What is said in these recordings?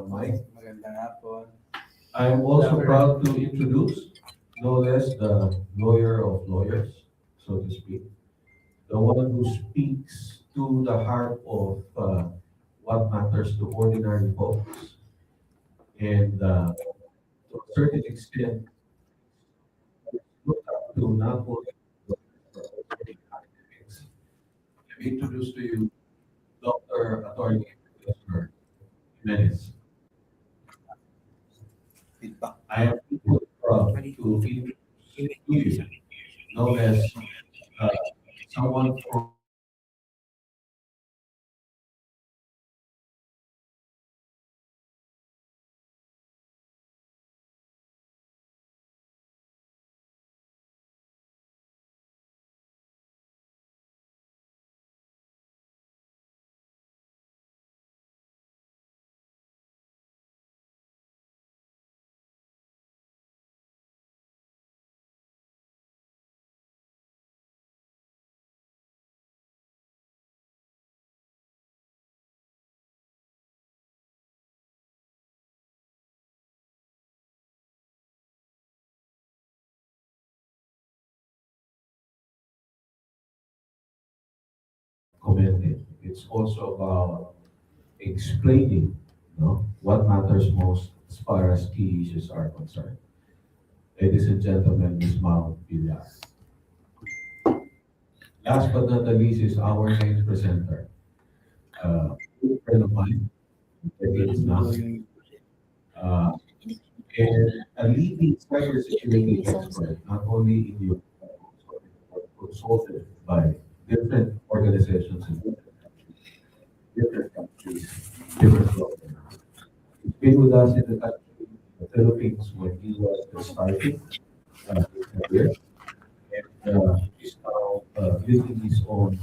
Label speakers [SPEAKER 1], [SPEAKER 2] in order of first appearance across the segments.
[SPEAKER 1] Mike.
[SPEAKER 2] Magandang hapon.
[SPEAKER 1] I am also proud to introduce no less the lawyer of lawyers, so to speak, the one who speaks to the heart of what matters to ordinary folks, and to a certain extent, look up to not only lawyers but also the academics. Let me introduce to you Dr. Attorney Professor Jimenez.
[SPEAKER 2] Feedback.
[SPEAKER 1] I am equally proud to introduce to you no less uh, someone from commented. It's also about explaining, what matters most as far as key issues are concerned. Ladies and gentlemen, Ms. Mao Villar. Last but not the least is our next presenter. Good friend of mine, decades now, uh, and a leading cybersecurity expert, not only in Europe, but also consulted by different organizations in different countries, different governments. He's been with us in the country, the Philippines, when he was just starting his career, and he's now leading his own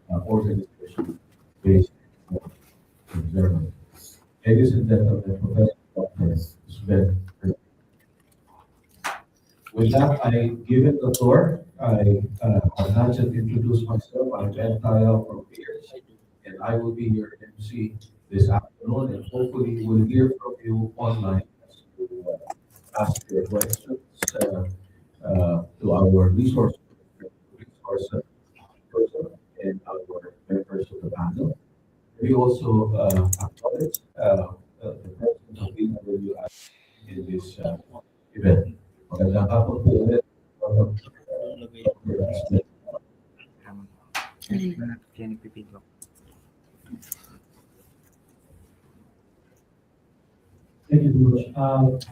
[SPEAKER 1] organization based in Germany. Ladies and gentlemen, Professor Dr. Sven. With that, I give it the floor. I have not just introduced myself. I'm Ben Tayal from Peers, and I will be your MC this afternoon, and hopefully we'll hear from you online as you ask your questions to our resource person and our members of the panel. We also acknowledge the presence of BWI in this event. Magandang hapon po ulit. Welcome, Dr. Smith.
[SPEAKER 2] Kaya nagpipidback.
[SPEAKER 3] Thank you very much.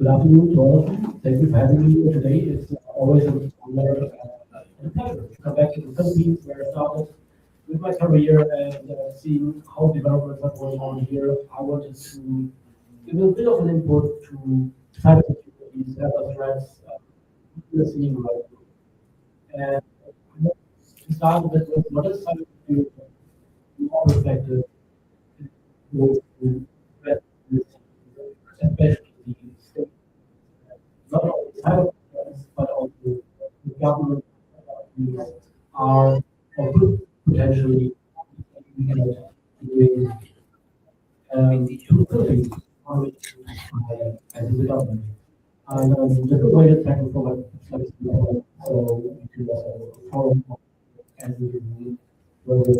[SPEAKER 3] Good afternoon to all of you. Thank you for having me here today. It's always an honor and a pleasure to come back to the Philippines, where I started with my career and seeing how developments are going on here. I wanted to give a bit of an input to cybersecurity, cyber threats we are seeing right now. And to start with, what is cybersecurity from our perspective? Goes to threat risk, especially the state, not only cyber threats, but also the government authorities are or could potentially doing to Philippines as the government. And different way to tackle for like so we do a forum as we do where we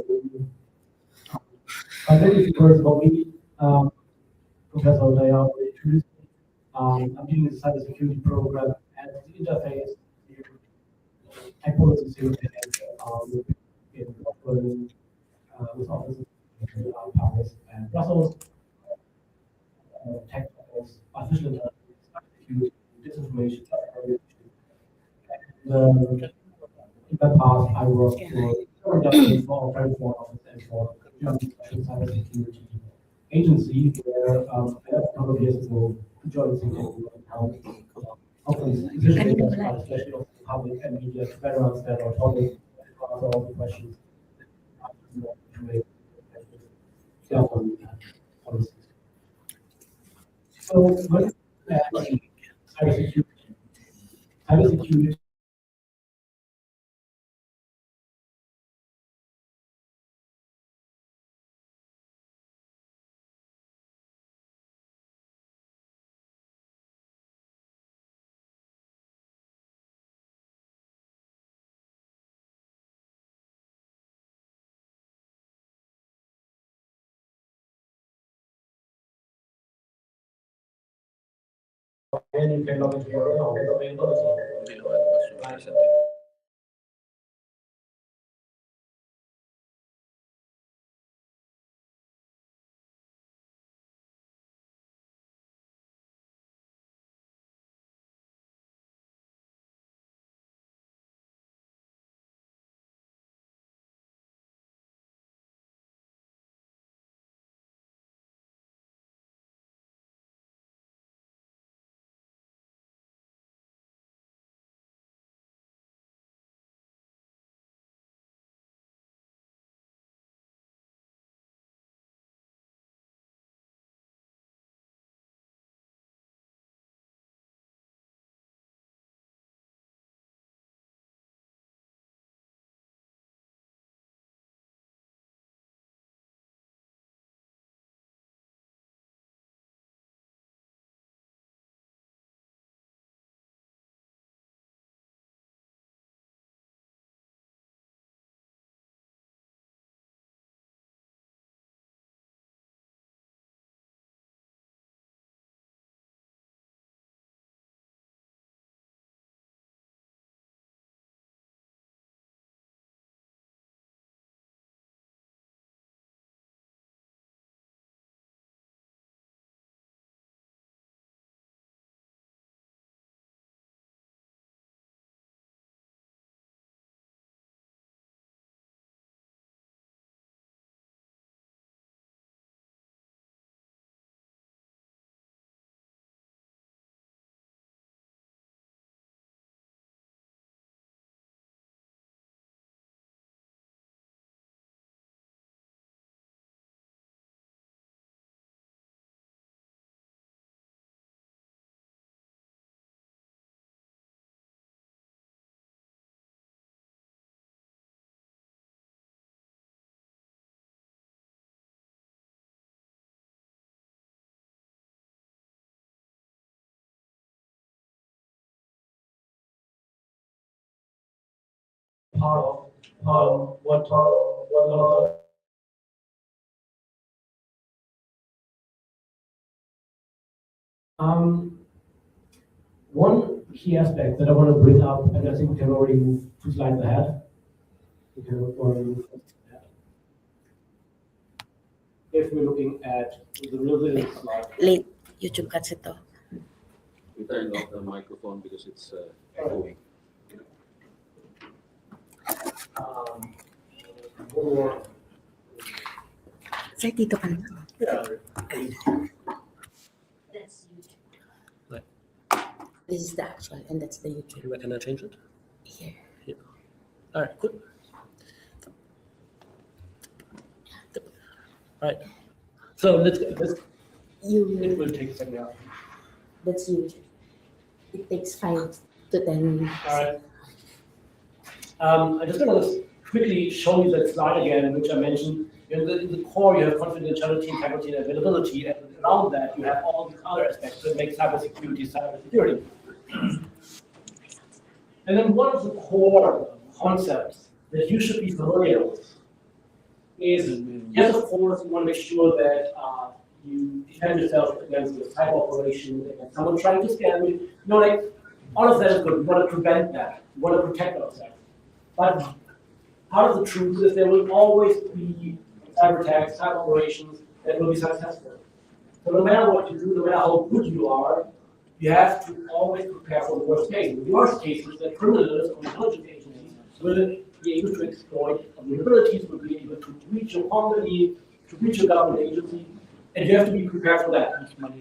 [SPEAKER 3] I think it's first about me, Professor Daya already introduced me. I'm doing a cybersecurity program at the interface technology security in Berlin, with offices in Paris and Brussels, tech topics, artificial intelligence, cybersecurity, disinformation, and in the past I worked for several governments for our foreign office and for German Special Cybersecurity Agency, where I left a couple of years ago to join the Singapore and help hopefully decision makers, especially of the public and media, to better understand our topic and to answer all the questions to make government policies. So when we look at cybersecurity, cybersecurity then you can log into your account availability. Part of what one key aspect that I want to bring up, and I think we can already move 2 slides ahead. We can already move ahead. If we're looking at the resilience slide.
[SPEAKER 4] Late YouTube cuts ito.
[SPEAKER 5] We turned off the microphone because it's echoing.
[SPEAKER 3] One more.
[SPEAKER 4] Sir, dito ka na.
[SPEAKER 3] Yeah.
[SPEAKER 4] That's YouTube.
[SPEAKER 5] Right.
[SPEAKER 4] This is the actual, and that's the YouTube.
[SPEAKER 5] Can I change it?
[SPEAKER 4] Here.
[SPEAKER 5] All right, good. All right.
[SPEAKER 3] So let's
[SPEAKER 5] Mm.
[SPEAKER 3] it
[SPEAKER 4] You,
[SPEAKER 3] will take a second. Yeah.
[SPEAKER 4] that's YouTube. It takes 5 to 10 minutes.
[SPEAKER 3] All right. I just want to quickly show you that slide again, which I mentioned. In the core, you have confidentiality, integrity, and availability, and around that, you have all these other aspects that make cybersecurity. And then one of the core concepts that you should be familiar with is, yes, of course, you want to make sure that you defend yourself against this type of operation, against someone trying to scam you. You know, like, all of that is good. We want to prevent that. We want to protect ourselves. But part of the truth is there will always be cyber attacks, cyber operations that will be successful. So no matter what you do, no matter how good you are, you have to always prepare for the worst case. The worst case is that criminals or intelligence agencies will be able to exploit vulnerabilities, will be able to reach your company, to reach your government agency, and you have to be prepared for that.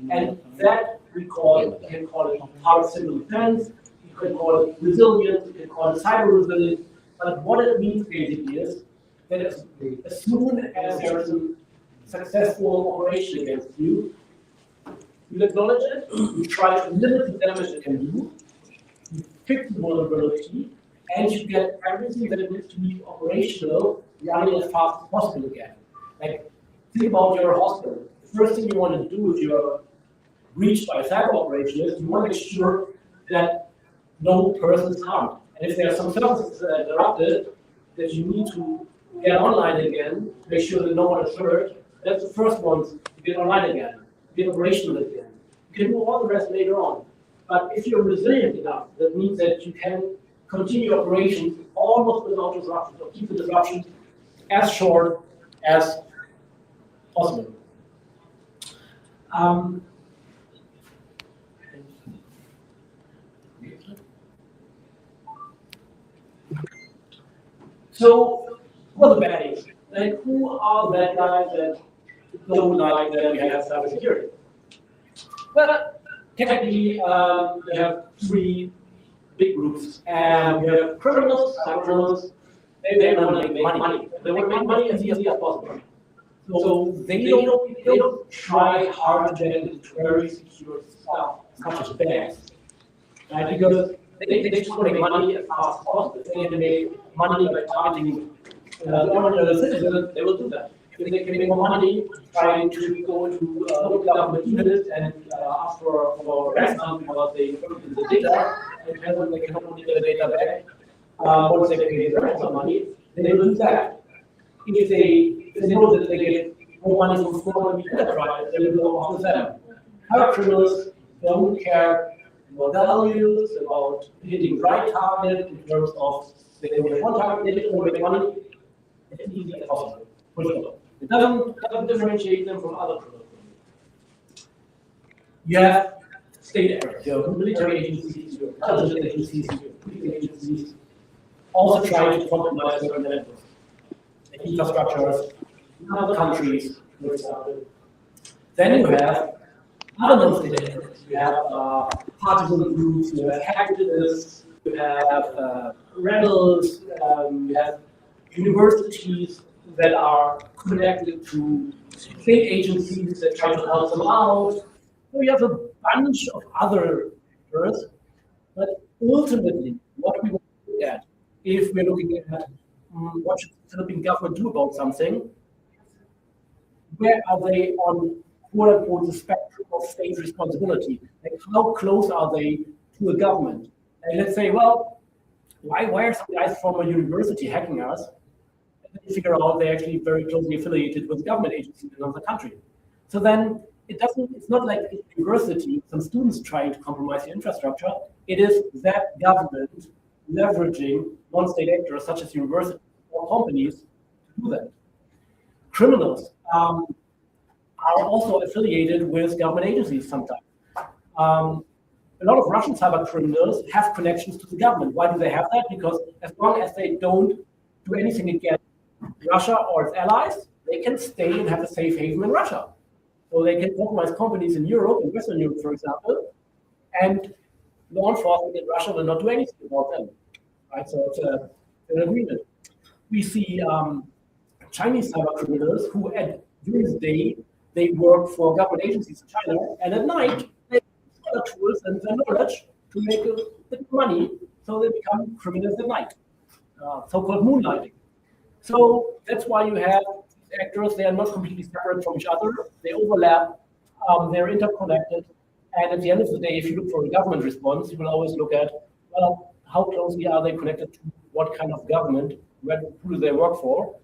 [SPEAKER 3] And that we can call it part of civil defense, you can call it resilience, you can call it cyber resilience, but what it means basically is that as soon as there is a successful operation against you, you acknowledge it, you try to limit the damage it can do, you fix the vulnerability, and you get everything that it needs to be operational running as fast as possible again. Like, think about your hospital. The first thing you want to do if you're breached by a cyber operation is you want to make sure that no person is harmed. And if there are some services that are interrupted, that you need to get online again, make sure that no one is hurt, that's the first one to get online again, get operational again. You can do all the rest later on. But if you're resilient enough, that means that you can continue operations almost without disruptions, or keep the disruptions as short as possible. So, who are the baddies? Like, who are the bad guys that don't like that we have cybersecurity? Well, technically, we have three big groups. And we have criminals, cyber criminals. They want to make money. They want to make money as easy as possible. So they don't try hard to get into very secure stuff, such as banks, right? Because they just want to make money as fast as possible. If they can make money by targeting ordinary citizens, they will do that. If they can make more money trying to go into local government units and ask for ransom because they put the data, and tell them they can only get the data back once they pay the ransom money, then they will do that. If they know that they get more money from small and medium enterprises, they will go after them. Our criminals don't care about values, about hitting right target in terms of they have one target, they just want to make money as easy as possible. It doesn't differentiate them from other criminals. You have state actors, you have military agencies, you have intelligence agencies, you have police agencies, also trying to compromise certain networks, infrastructures in other countries, for example. Then you have other non-state actors. You have partisan groups, you have hacktivists, you have rebels, you have universities that are connected to state agencies that try to help them out. So you have a bunch of other actors, but ultimately, what we want to look at, if we're looking at what should the Philippine government do about something, where are they on quote unquote the spectrum of state responsibility? Like how close are they to a government? And let's say, well, why are some guys from a university hacking us? And figure out they're actually very closely affiliated with government agencies in another country. So then it's not like a university, some students trying to compromise the infrastructure. It is that government leveraging non-state actors such as universities or companies to do that. Criminals are also affiliated with government agencies sometimes. A lot of Russian cyber criminals have connections to the government. Why do they have that? Because as long as they don't do anything against Russia or its allies, they can stay and have a safe haven in Russia. So they can compromise companies in Europe, in Western Europe, for example, and law enforcement in Russia will not do anything about them. Right? So it's an agreement. We see Chinese cyber criminals who, during the day, they work for government agencies in China, and at night, they use other tools and their knowledge to make a bit of money, so they become criminals at night, so-called moonlighting. So that's why you have actors, they are not completely separate from each other, they overlap, they're interconnected, and at the end of the day, if you look for a government response, you will always look at, well, how closely are they connected to what kind of government, who do they work for?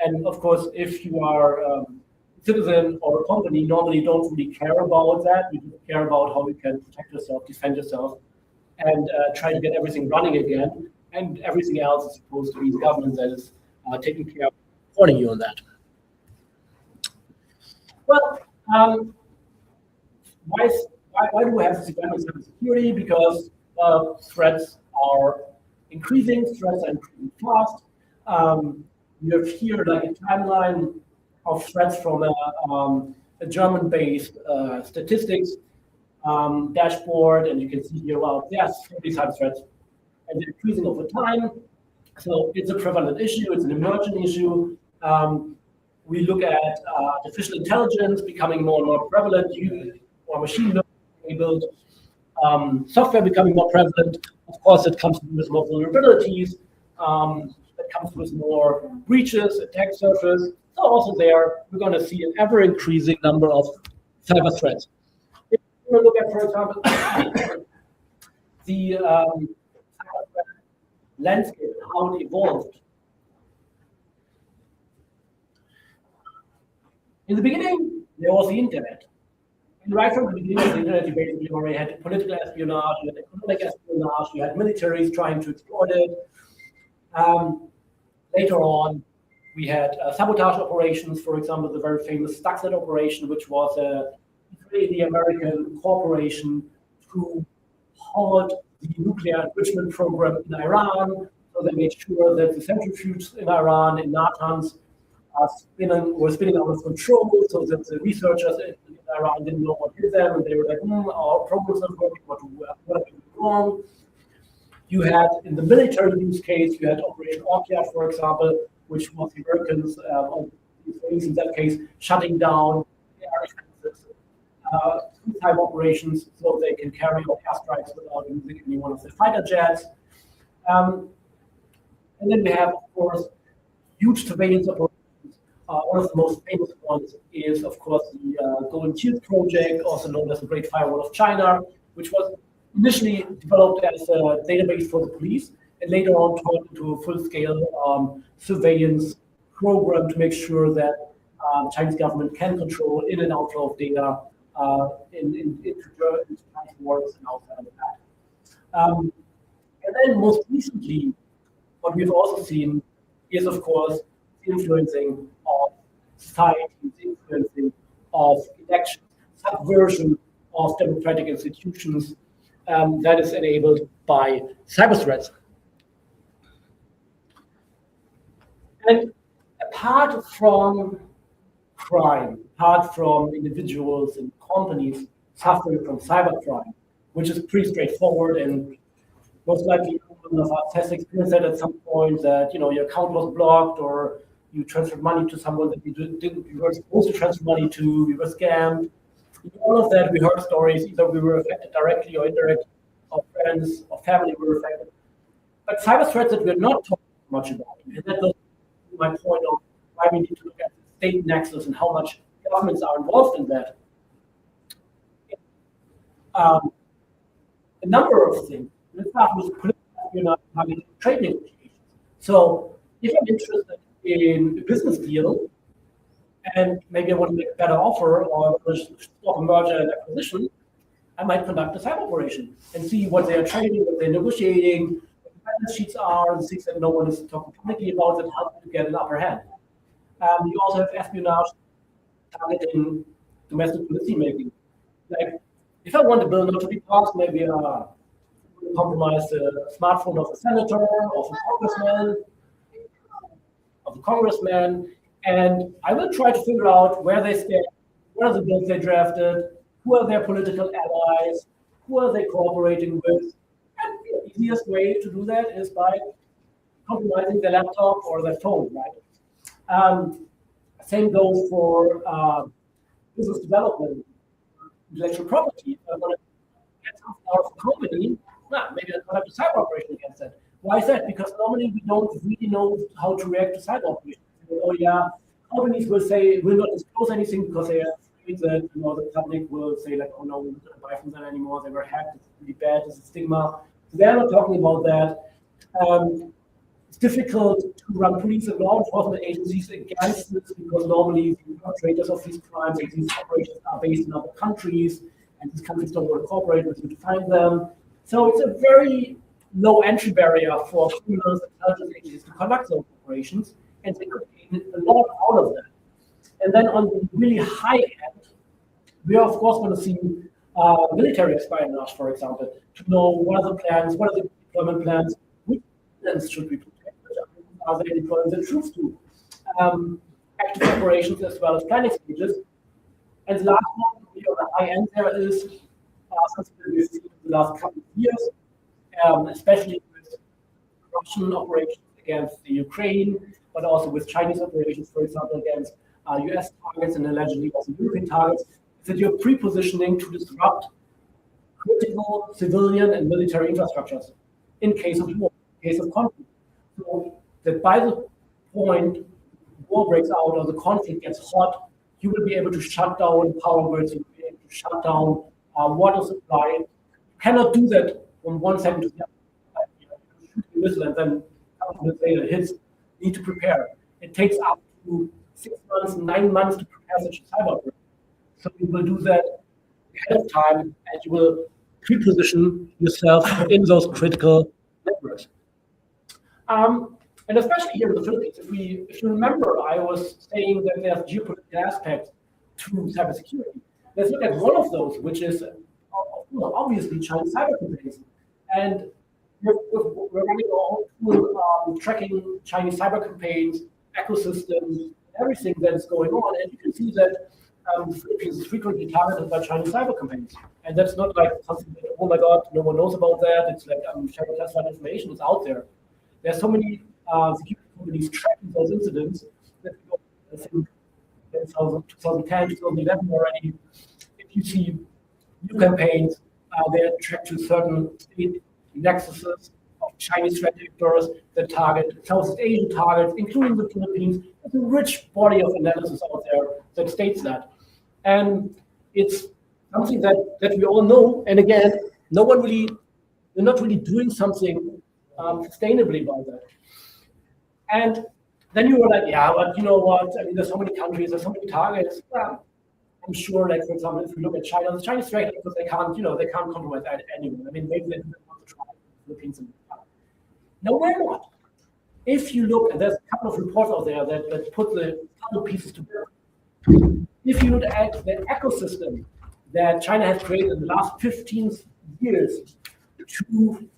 [SPEAKER 3] And of course, if you are a citizen or a company, normally don't really care about that, you care about how you can protect yourself, defend yourself, and try to get everything running again, and everything else is supposed to be the government that is taking care of supporting you on that. Well, why do we have this agreement on cybersecurity? Because threats are increasing, threats are increasing fast. You have here like a timeline of threats from a German-based statistics dashboard, and you can see here, well, yes, these type of threats, and they're increasing over time. So it's a prevalent issue, it's an emergent issue. We look at artificial intelligence becoming more and more prevalent, or machine learning-enabled software becoming more prevalent. Of course, it comes with more vulnerabilities, it comes with more breaches, attack surface. So also there, we're going to see an ever-increasing number of cyber threats. If we look at, for example, the cyber threat landscape, how it evolved. In the beginning, there was the internet. right from the beginning of the internet, you basically already had political espionage, you had economic espionage, you had militaries trying to exploit it. Later on, we had sabotage operations, for example, the very famous Stuxnet operation, which was a Israeli-American corporation to halt the nuclear enrichment program in Iran. So they made sure that the centrifuges in Iran, in Natanz, were spinning out of control, so that the researchers in Iran didn't know what hit them, and they were like, our program's not working, what are we doing wrong? You had, in the military use case, you had Operation Orchid, for example, which was the Americans, or the Israelis in that case, shutting down air defenses, type operations, so they can carry out airstrikes without using any one of the fighter jets. And then we have, of course, huge surveillance operations. One of the most famous ones is, of course, the Golden Shield project, also known as the Great Firewall of China, which was initially developed as a database for the police, and later on turned into a full-scale surveillance program to make sure that the Chinese government can control in and outflow of data into transports and outside of that. And then most recently, what we've also seen is, of course, the influencing of society, the influencing of elections, subversion of democratic institutions that is enabled by cyber threats. And apart from crime, apart from individuals and companies suffering from cybercrime, which is pretty straightforward, and most likely one of us has experienced that at some point, that your account was blocked, or you transferred money to someone that you were supposed to transfer money to, you were scammed. In all of that, we heard stories, either we were affected directly or indirectly, our friends or family were affected. But cyber threats that we're not talking much about, and that goes to my point of why we need to look at the state nexus and how much governments are involved in that. A number of things. Let's start with political trade negotiations. So if I'm interested in a business deal, and maybe I want to make a better offer or stop a merger and acquisition, I might conduct a cyber operation and see what they are trading, what they're negotiating, what the balance sheets are, and things that no one is talking publicly about that help to get an upper hand. You also have espionage targeting domestic policy making. Like, if I want a bill not to be passed, maybe compromise the smartphone of a senator, of a congressman, and I will try to figure out where they stand, what are the bills they drafted, who are their political allies, who are they cooperating with. And the easiest way to do that is by compromising their laptop or their phone, right? Same goes for business development, intellectual property. If I want to get something out of a company, maybe I have a cyber operation against that. Why is that? Because normally we don't really know how to react to cyber operations. Oh yeah, companies will not disclose anything because they are afraid that the public will say like, oh no, we're not going to buy from them anymore. They were hacked. It's really bad. It's a stigma. So they're not talking about that. It's difficult to run police and law enforcement agencies against this because normally the perpetrators of these crimes and these operations are based in other countries, and these countries don't want to cooperate with you to find them. So it's a very low entry barrier for criminals and intelligence agencies to conduct those operations, and they could gain a lot out of that. And then on the really high end, we are of course going to see military espionage, for example, to know what are the plans, what are the deployment plans, which plans should we protect, which are they deploying the troops to, active operations as well as planning stages. And the last one, on the high end, there is something that we've seen in the last couple of years, especially with Russian operations against the Ukraine, but also with Chinese operations, for example, against US targets and allegedly also European targets, is that you're pre-positioning to disrupt critical civilian and military infrastructures in case of war, in case of conflict. So that by the point war breaks out or the conflict gets hot, you will be able to shut down power grids, you will be able to shut down water supply. You cannot do that from one second to the other. You shoot a missile and then a couple of minutes later it hits. You need to prepare. It takes up to 6 months, 9 months to prepare such a cyber operation. So we will do that ahead of time, and you will pre-position yourself in those critical networks. And especially here in the Philippines, if you remember, I was saying that there's geopolitical aspects to cybersecurity. Let's look at one of those, which is obviously Chinese cyber campaigns. And we're running our own tracking Chinese cyber campaigns, ecosystems, everything that is going on. And you can see that the Philippines is frequently targeted by Chinese cyber campaigns. And that's not like something that, oh my God, no one knows about that. It's like sharing classified information is out there. There's so many security companies tracking those incidents that I think in 2010, 2011 already, if you see new campaigns, they're tracked to certain state nexuses of Chinese threat actors that target Southeast Asian targets, including the Philippines. There's a rich body of analysis out there that states that. And it's something that we all know. And again, they're not really doing something sustainably about that. And then you were like, yeah, but you know what? I mean, there's so many countries, there's so many targets. Well, I'm sure, like for example, if we look at China, the Chinese threat actors, they can't compromise anyone. I mean, maybe they don't want to try the Philippines. No, why not? If you look, and there's a couple of reports out there that put the puzzle pieces together. If you look at the ecosystem that China has created in the last 15 years to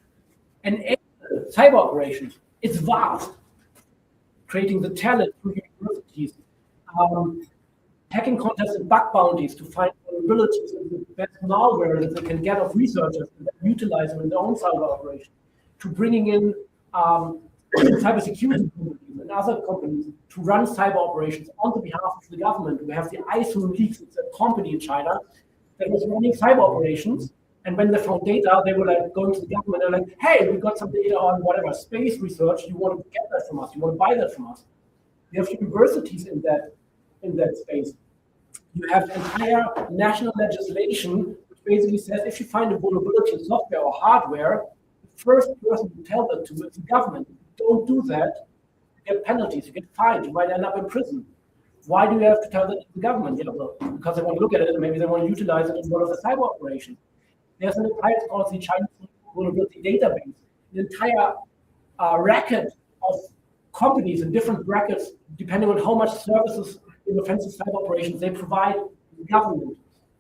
[SPEAKER 3] enable cyber operations, it's vast. Creating the talent through universities, hacking contests and bug bounties to find vulnerabilities and the best malware that they can get of researchers and then utilize them in their own cyber operation, to bringing in cybersecurity companies and other companies to run cyber operations on the behalf of the government. We have the ISO Leaks, it's a company in China that was running cyber operations. And when they found data, they were like going to the government. They're like, "Hey, we got some data on whatever space research. You want to get that from us? You want to buy that from us?" You have universities in that space. You have entire national legislation which basically says if you find a vulnerability in software or hardware, the first person to tell that to is the government. If you don't do that, you get penalties. You get fined. You might end up in prison. Why do you have to tell that to the government? Well, because they want to look at it and maybe they want to utilize it in one of the cyber operations. There's an entire, it's called the Chinese vulnerability database, an entire racket of companies in different brackets, depending on how much services in offensive cyber operations they provide to the government.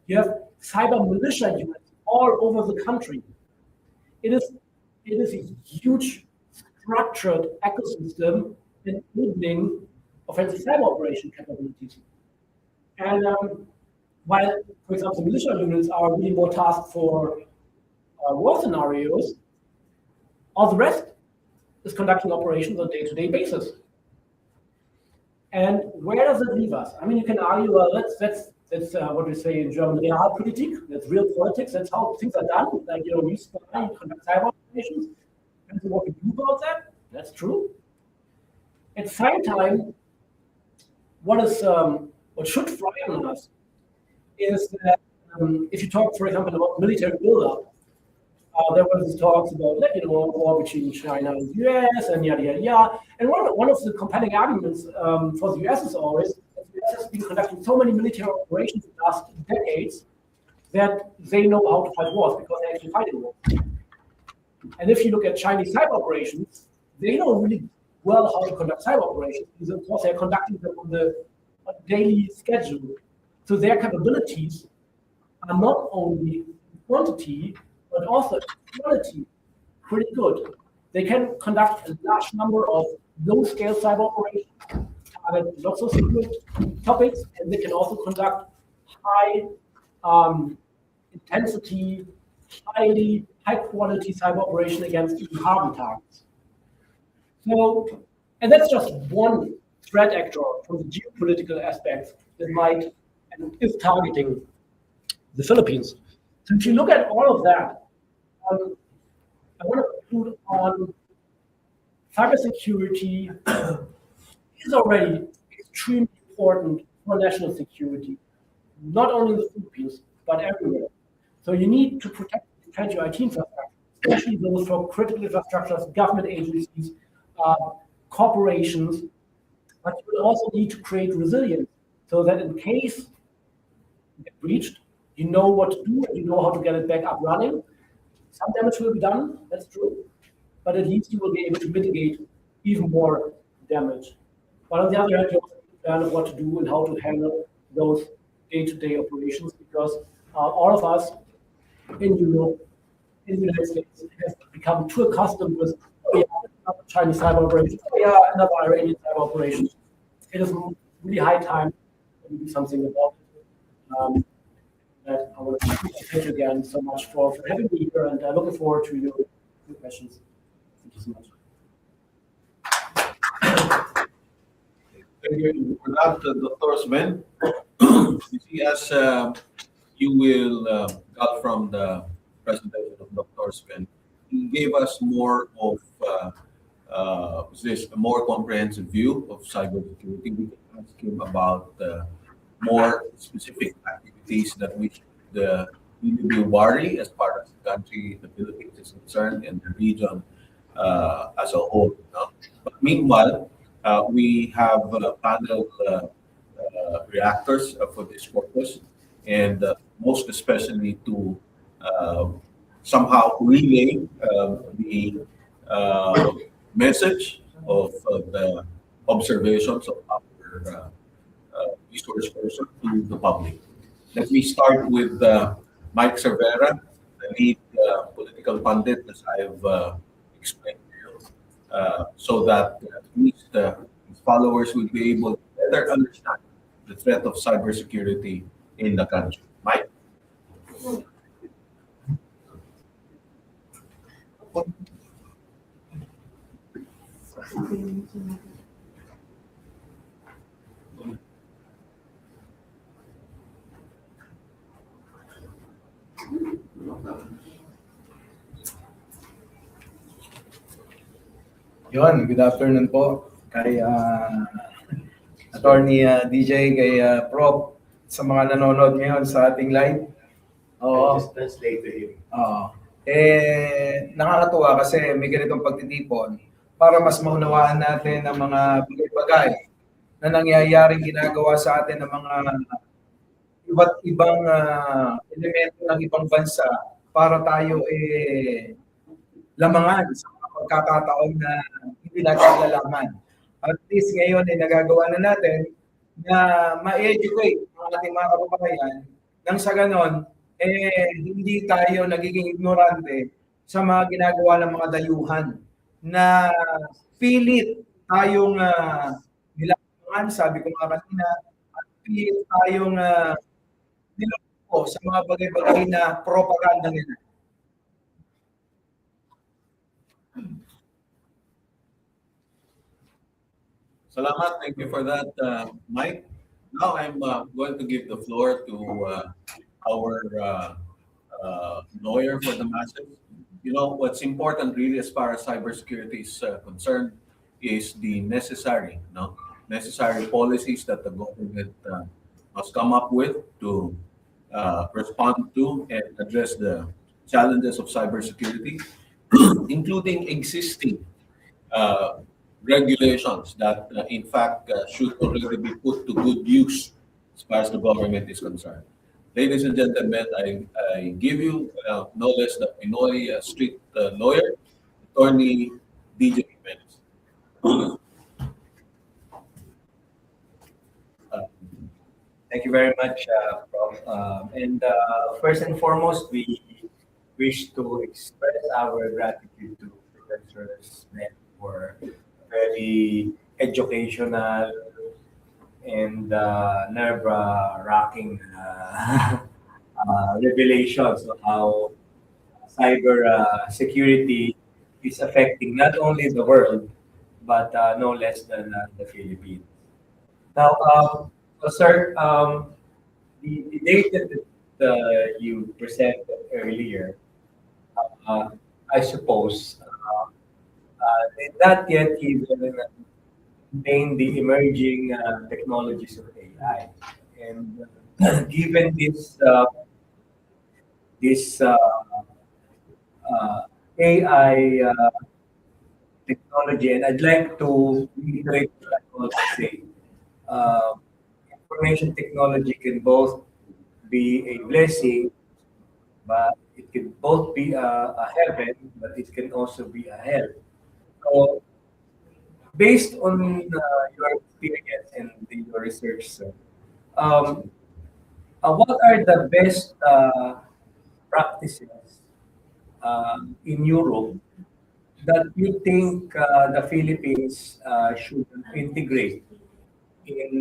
[SPEAKER 3] You have cyber militia units all over the country. It is a huge structured ecosystem enabling offensive cyber operation capabilities. And while, for example, militia units are really more tasked for war scenarios, all the rest is conducting operations on a day-to-day basis. And where does it leave us? I mean, you can argue, well, that's what we say in German, Realpolitik. That's real politics. That's how things are done. Like, you spy, you conduct cyber operations. And what we do about that, that's true. At the same time, what should frighten us is that if you talk, for example, about military buildup, there was these talks about, war between China and the US and yada, yada, yada. And one of the compelling arguments for the US is always that the US has been conducting so many military operations in the last decades that they know how to fight wars because they're actually fighting wars. And if you look at Chinese cyber operations, they know really well how to conduct cyber operations because, of course, they're conducting them on a daily schedule. So their capabilities are not only quantity, but also quality pretty good. They can conduct a large number of low-scale cyber operations, target lots of secret topics, and they can also conduct high intensity, high-quality cyber operation against even hardened targets. So, and that's just one threat actor from the geopolitical aspects that might and is targeting the Philippines. So if you look at all of that, I want to conclude on cybersecurity is already extremely important for national security, not only in the Philippines, but everywhere. So you need to protect your IT infrastructure, especially those for critical infrastructures, government agencies, corporations, but you will also need to create resilience so that in case you get breached, you know what to do and you know how to get it back up running. Some damage will be done, that's true, but at least you will be able to mitigate even more damage. But on the other hand, you also learn what to do and how to handle those day-to-day operations because all of us in Europe, in the United States, have become too accustomed with oh, yeah, another Chinese cyber operation, oh, yeah, another Iranian cyber operation. It is really high time to do something about it. That I want to thank you again so much for having me here and looking forward to your questions. Thank you so much.
[SPEAKER 6] Thank you for that, Dr. Sven. You see, as you will got from the presentation of Dr. Sven, he gave us more of this a more comprehensive view of cybersecurity. We can ask him about more specific activities that we should really be worried as far as the country, the Philippines is concerned, and the region as a whole. But meanwhile, we have panel reactors for this purpose, and most especially to somehow relay the message of the observations of our resource person to the public. Let me start with Mike Cervera, the lead political pundit, as I've explained to you, so that at least his followers will be able to better understand the threat of cybersecurity in the country. Mike?
[SPEAKER 7] Good afternoon po kay Attorney DJ, kay Prof, sa mga nanonood ngayon sa ating live. Oo.
[SPEAKER 2] Just translate to him.
[SPEAKER 7] Oo. Nakakatuwa kasi may ganitong pagtitipon para mas maunawaan natin ang mga bagay-bagay na nangyayaring ginagawa sa atin ng mga iba't ibang elemento ng ibang bansa para tayo lamangan sa mga pagkakataon na hindi natin nalalaman. At least ngayon ay nagagawa na natin na ma-educate ang ating mga kababayan nang sa ganon, hindi tayo nagiging ignorante sa mga ginagawa ng mga dayuhan na pilit tayong nilamangan, sabi ko nga kanina, at pilit tayong niloko sa mga bagay-bagay na propaganda nila.
[SPEAKER 6] Salamat. Thank you for that, Mike. Now I'm going to give the floor to our lawyer for the masses. You know, what's important really as far as cybersecurity is concerned is the necessary policies that the government must come up with to respond to and address the challenges of cybersecurity, including existing regulations that, in fact, should already be put to good use as far as the government is concerned. Ladies and gentlemen, I give you no less than Pinoy street lawyer, Attorney DJ Jimenez.
[SPEAKER 8] Thank you very much, Prof. First and foremost, we wish to express our gratitude to Professor Smith for very educational and nerve-wracking revelations of how cyber security is affecting not only the world, but no less than the Philippines. Now, sir, the data that you presented earlier, I suppose, did not yet even contain the emerging technologies of AI. And given this AI technology, and I'd like to reiterate what I also say, information technology can both be a blessing, but it can both be a heaven, but it can also be a hell. So, based on your experience and your research, sir, um, what are the best practices in Europe that you think the Philippines should integrate in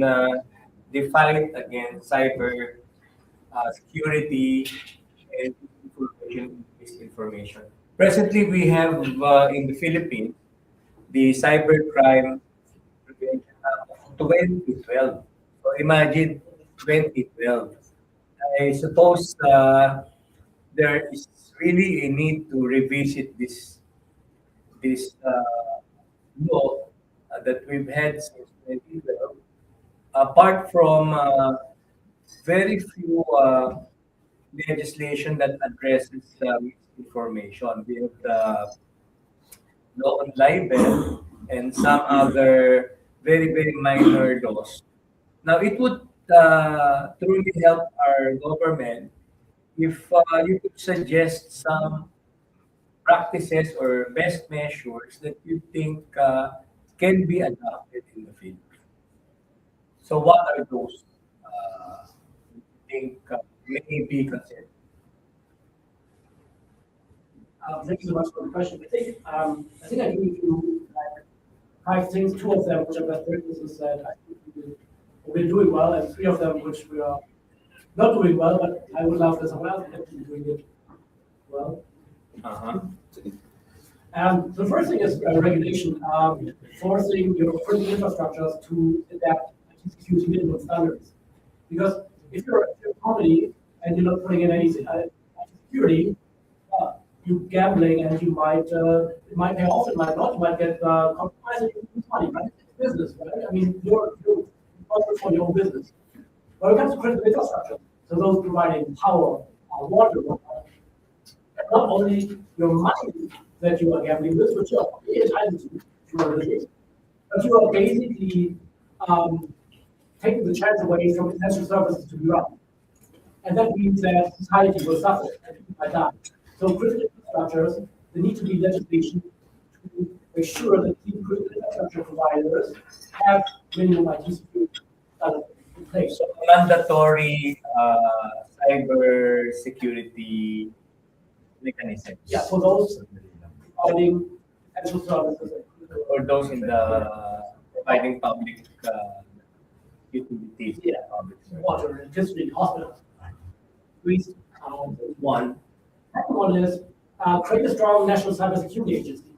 [SPEAKER 8] the fight against cyber security and information misinformation? Presently, we have in the Philippines the Cybercrime Prevention Act of 2012. So imagine 2012. I suppose there is really a need to revisit this law that we've had since 2012. Apart from very few legislation that addresses misinformation, we have the law on libel and some other very minor laws. Now, it would truly help our government if you could suggest some practices or best measures that you think can be adopted in the field. So, what are those you think may be considered?
[SPEAKER 3] Thank you so much for the question. I think I gave you like 5 things, 2 of them which are best practices that I think we're doing well, and 3 of them which we are not doing well, but I would love that someone else is actually doing it well.
[SPEAKER 8] Uh-huh.
[SPEAKER 3] The first thing is regulation, forcing your critical infrastructures to adapt to security minimum standards. Because if you're a company and you're not putting in any security, you gambling and you might it might pay off, it might not, you might get compromised and you lose money, right? It's business, right? I mean, you're responsible for your own business. When it comes to critical infrastructure, so those providing power, water, not only your money that you are gambling with, which you are completely entitled to, your business, but you are basically taking the chance away from essential services to be run. And that means that society will suffer and people might die. So critical infrastructures, there need to be legislation to make sure that these critical infrastructure providers have minimum IT security standards in place.
[SPEAKER 8] So, mandatory cyber security mechanisms.
[SPEAKER 3] Yeah, for those providing essential services.
[SPEAKER 8] Or those in the providing public utilities.
[SPEAKER 3] Yeah.
[SPEAKER 8] Public service.
[SPEAKER 3] Water, electricity, hospitals. Waste,
[SPEAKER 8] One,
[SPEAKER 3] second one is create a strong national cybersecurity agency.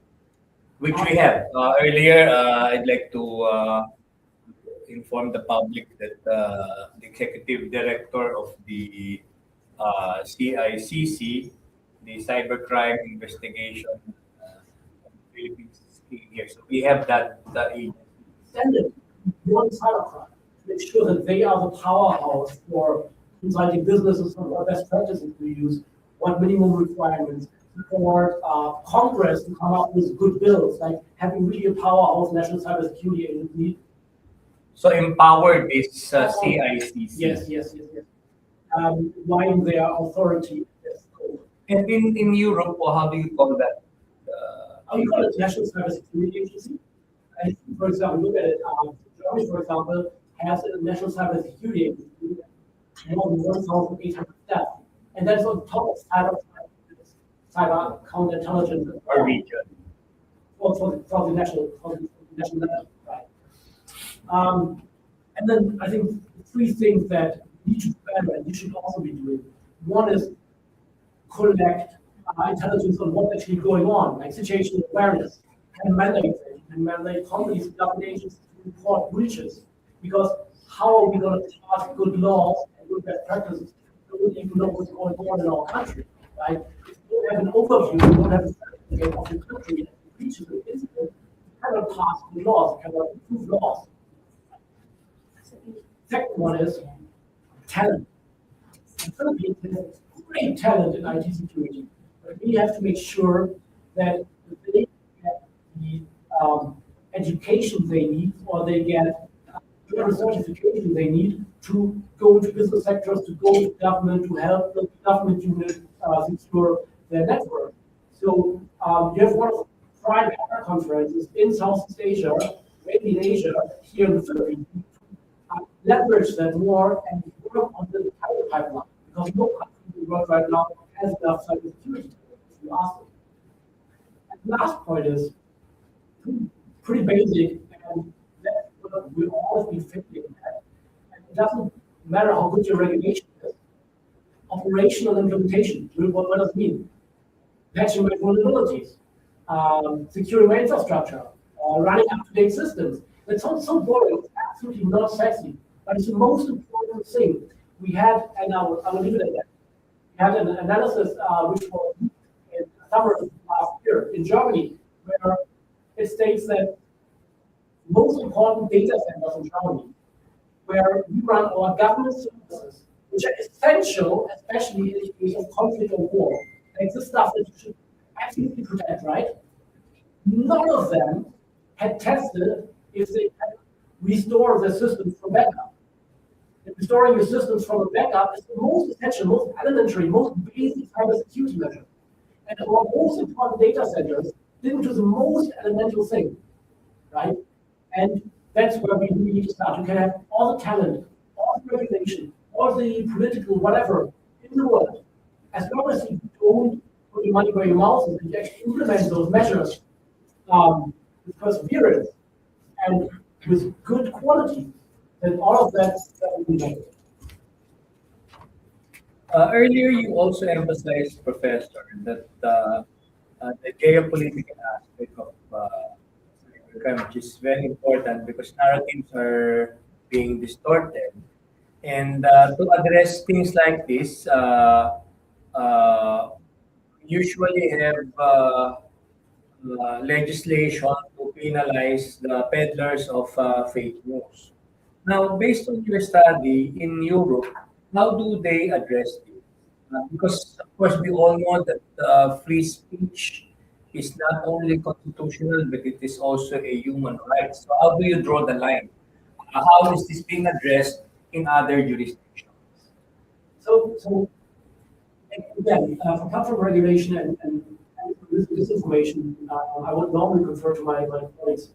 [SPEAKER 8] which we have. Earlier, I'd like to inform the public that the executive director of the CICC, the Cybercrime Investigation of the Philippines, is here. So we have that agency.
[SPEAKER 3] Send it beyond cybercrime to make sure that they are the powerhouse for consulting businesses on what best practices to use, what minimum requirements, for Congress to come up with good bills, like having really a powerhouse national cybersecurity agency.
[SPEAKER 8] So empower this CICC.
[SPEAKER 3] Yes. Widen their authority. Yes.
[SPEAKER 8] And in Europe, well, how do you call that?
[SPEAKER 3] We call it National Cybersecurity Agency. And for example, look at it. Germany, for example, has a National Cybersecurity Agency, more than 1,800 staff. And that's on top of cyber counterintelligence
[SPEAKER 8] Or region.
[SPEAKER 3] for the national level, right? And then I think 3 things that you should do better and you should also be doing. One is collect intelligence on what's actually going on, like situational awareness, and mandate companies and government agencies to report breaches. Because how are we going to pass good laws and good best practices if we don't even know what's going on in our country, right? If you don't have an overview, you don't have a certificate of the country and the breaches of the incident, you cannot pass good laws, you cannot improve laws. Second one is talent. The Philippines has great talent in IT security, but we have to make sure that they get the education they need, or they get whatever certification they need to go to business sectors, to go to government, to help the government unit secure their network. So you have one of the prime hacker conferences in Southeast Asia, maybe in Asia, here in the Philippines, leverage that more and work on the entire pipeline, because no country in the world right now has enough cybersecurity, if you ask them. And the last point is pretty basic, and that's what we've always been thinking at. And it doesn't matter how good your regulation is, operational implementation. What does it mean? Patching with vulnerabilities, securing my infrastructure, running up-to-date systems. That sounds so boring. It's absolutely not sexy, but it's the most important thing. We had, and I'll leave it at that. We had an analysis which was in summer of last year in Germany, where it states that most important data centers in Germany, where we run our government services, which are essential, especially in the case of conflict or war. It's the stuff that you should absolutely protect, right? None of them had tested if they can restore their systems from backup. And restoring your systems from a backup is the most essential, most elementary, most basic cybersecurity measure. And our most important data centers didn't do the most elemental thing, right? And that's where we really need to start. You can have all the talent, all the regulation, all the political whatever in the world. As long as you don't put your money where your mouth is, and you actually implement those measures with perseverance and with good quality, then all of that will be better.
[SPEAKER 8] Earlier, you also emphasized, Professor, that the geopolitical aspect of cybercrime, which is very important because narratives are being distorted. And to address things like this, usually have legislation to penalize the peddlers of fake news. Now, based on your study in Europe, how do they address this? Because, of course, we all know that free speech is not only constitutional, but it is also a human right. So, how do you draw the line? How is this being addressed in other jurisdictions?
[SPEAKER 3] So again, for platform regulation and this information, I would normally refer to my colleagues.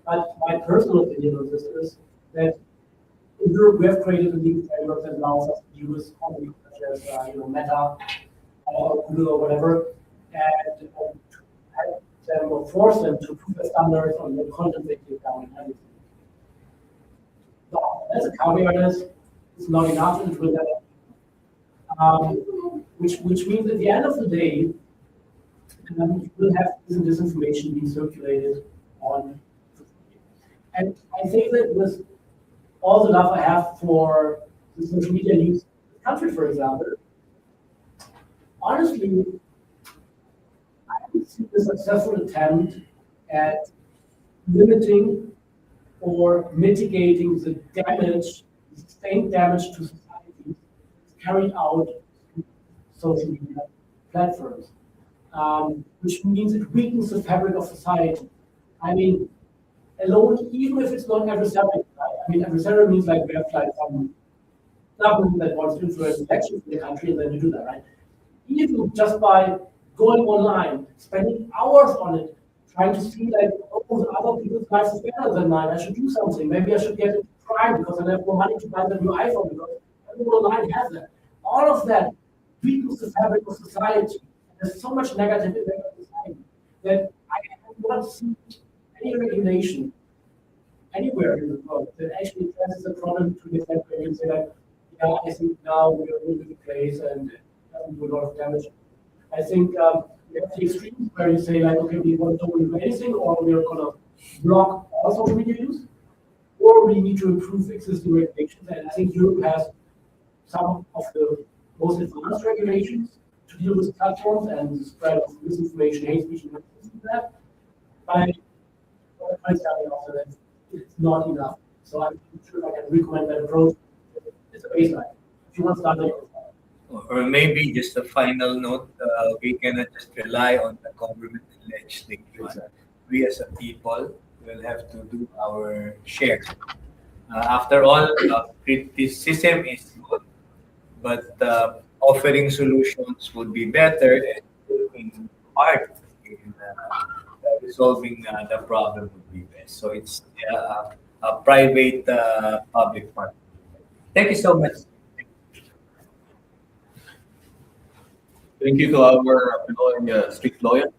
[SPEAKER 3] But my personal opinion on this is that in Europe we have created a legal framework that allows us to use companies such as Meta or Google or whatever, and to help them or force them to prove their standards on the content they take down and everything. So that's a caveat is it's not enough and it will never which means at the end of the day, you will have this information being circulated on. And I think that with all the love I have for the social media use in this country, for example, honestly, I would see a successful attempt at limiting or mitigating the damage, the sustained damage to society carried out through social media platforms, which means it weakens the fabric of society. I mean, alone, even if it's not adversarial, right? I mean, adversarial means like we have like some government that wants to influence elections in the country, and then you do that, right? Even just by going online, spending hours on it, trying to see like, oh, other people's lives is better than mine. I should do something. Maybe I should get into Prime because I have more money to buy the new iPhone because everyone online has that. All of that weakens the fabric of society. There's so much negative impact on society that I have not seen any regulation anywhere in the world that actually addresses the problem to the extent where you can say like, yeah, I think now we're in a good place and it doesn't do a lot of damage. I think we have the extremes where you say like, okay, we don't do anything, or we're gonna block all social media use, or we need to improve existing regulations. And I think Europe has some of the most advanced regulations to deal with platforms and the spread of misinformation, hate speech, and that. But I tell you also that it's not enough. So I'm not sure if I can recommend that approach. It's a baseline. If you want to start there.
[SPEAKER 8] Or maybe just a final note, we cannot just rely on the government and legislation.
[SPEAKER 3] Exactly.
[SPEAKER 8] We as a people will have to do our share After all, criticism is good, but offering solutions would be better, and working hard in resolving the problem would be best. So it's a private public partnership. Thank you so much.
[SPEAKER 6] Thank you to our Pinoy street lawyer.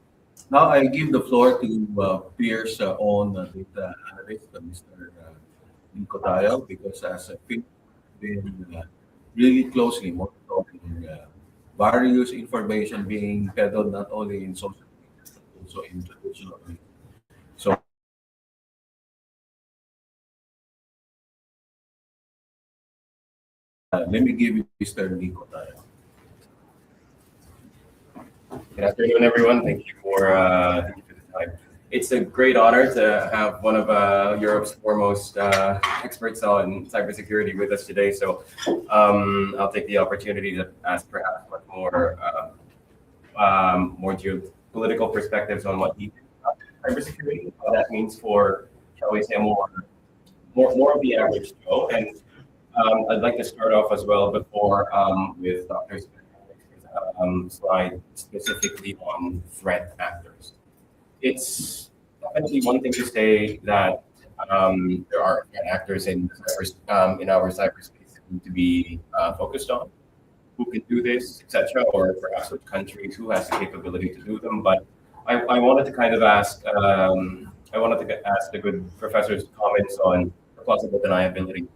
[SPEAKER 6] Now I give the floor to Pierce own data analyst, Mr. Nico Tayo, because as a Pin been really closely monitoring various information being peddled not only in social media but also in traditional media. So let me give you Mr. Nico Tayo.
[SPEAKER 9] Good afternoon, everyone. Thank you for the time. It's a great honor to have one of Europe's foremost experts on cybersecurity with us today. So I'll take the opportunity to ask perhaps much more geopolitical perspectives on what he thinks about cybersecurity, what that means for, shall we say, more of the average Joe. And I'd like to start off as well before with Dr. Slide specifically on threat actors. It's definitely one thing to say that there are threat actors in our cyberspace that need to be focused on, who can do this, etc., or perhaps with countries who has the capability to do them. But I wanted to kind of ask, ask the good professor's comments on the plausible deniability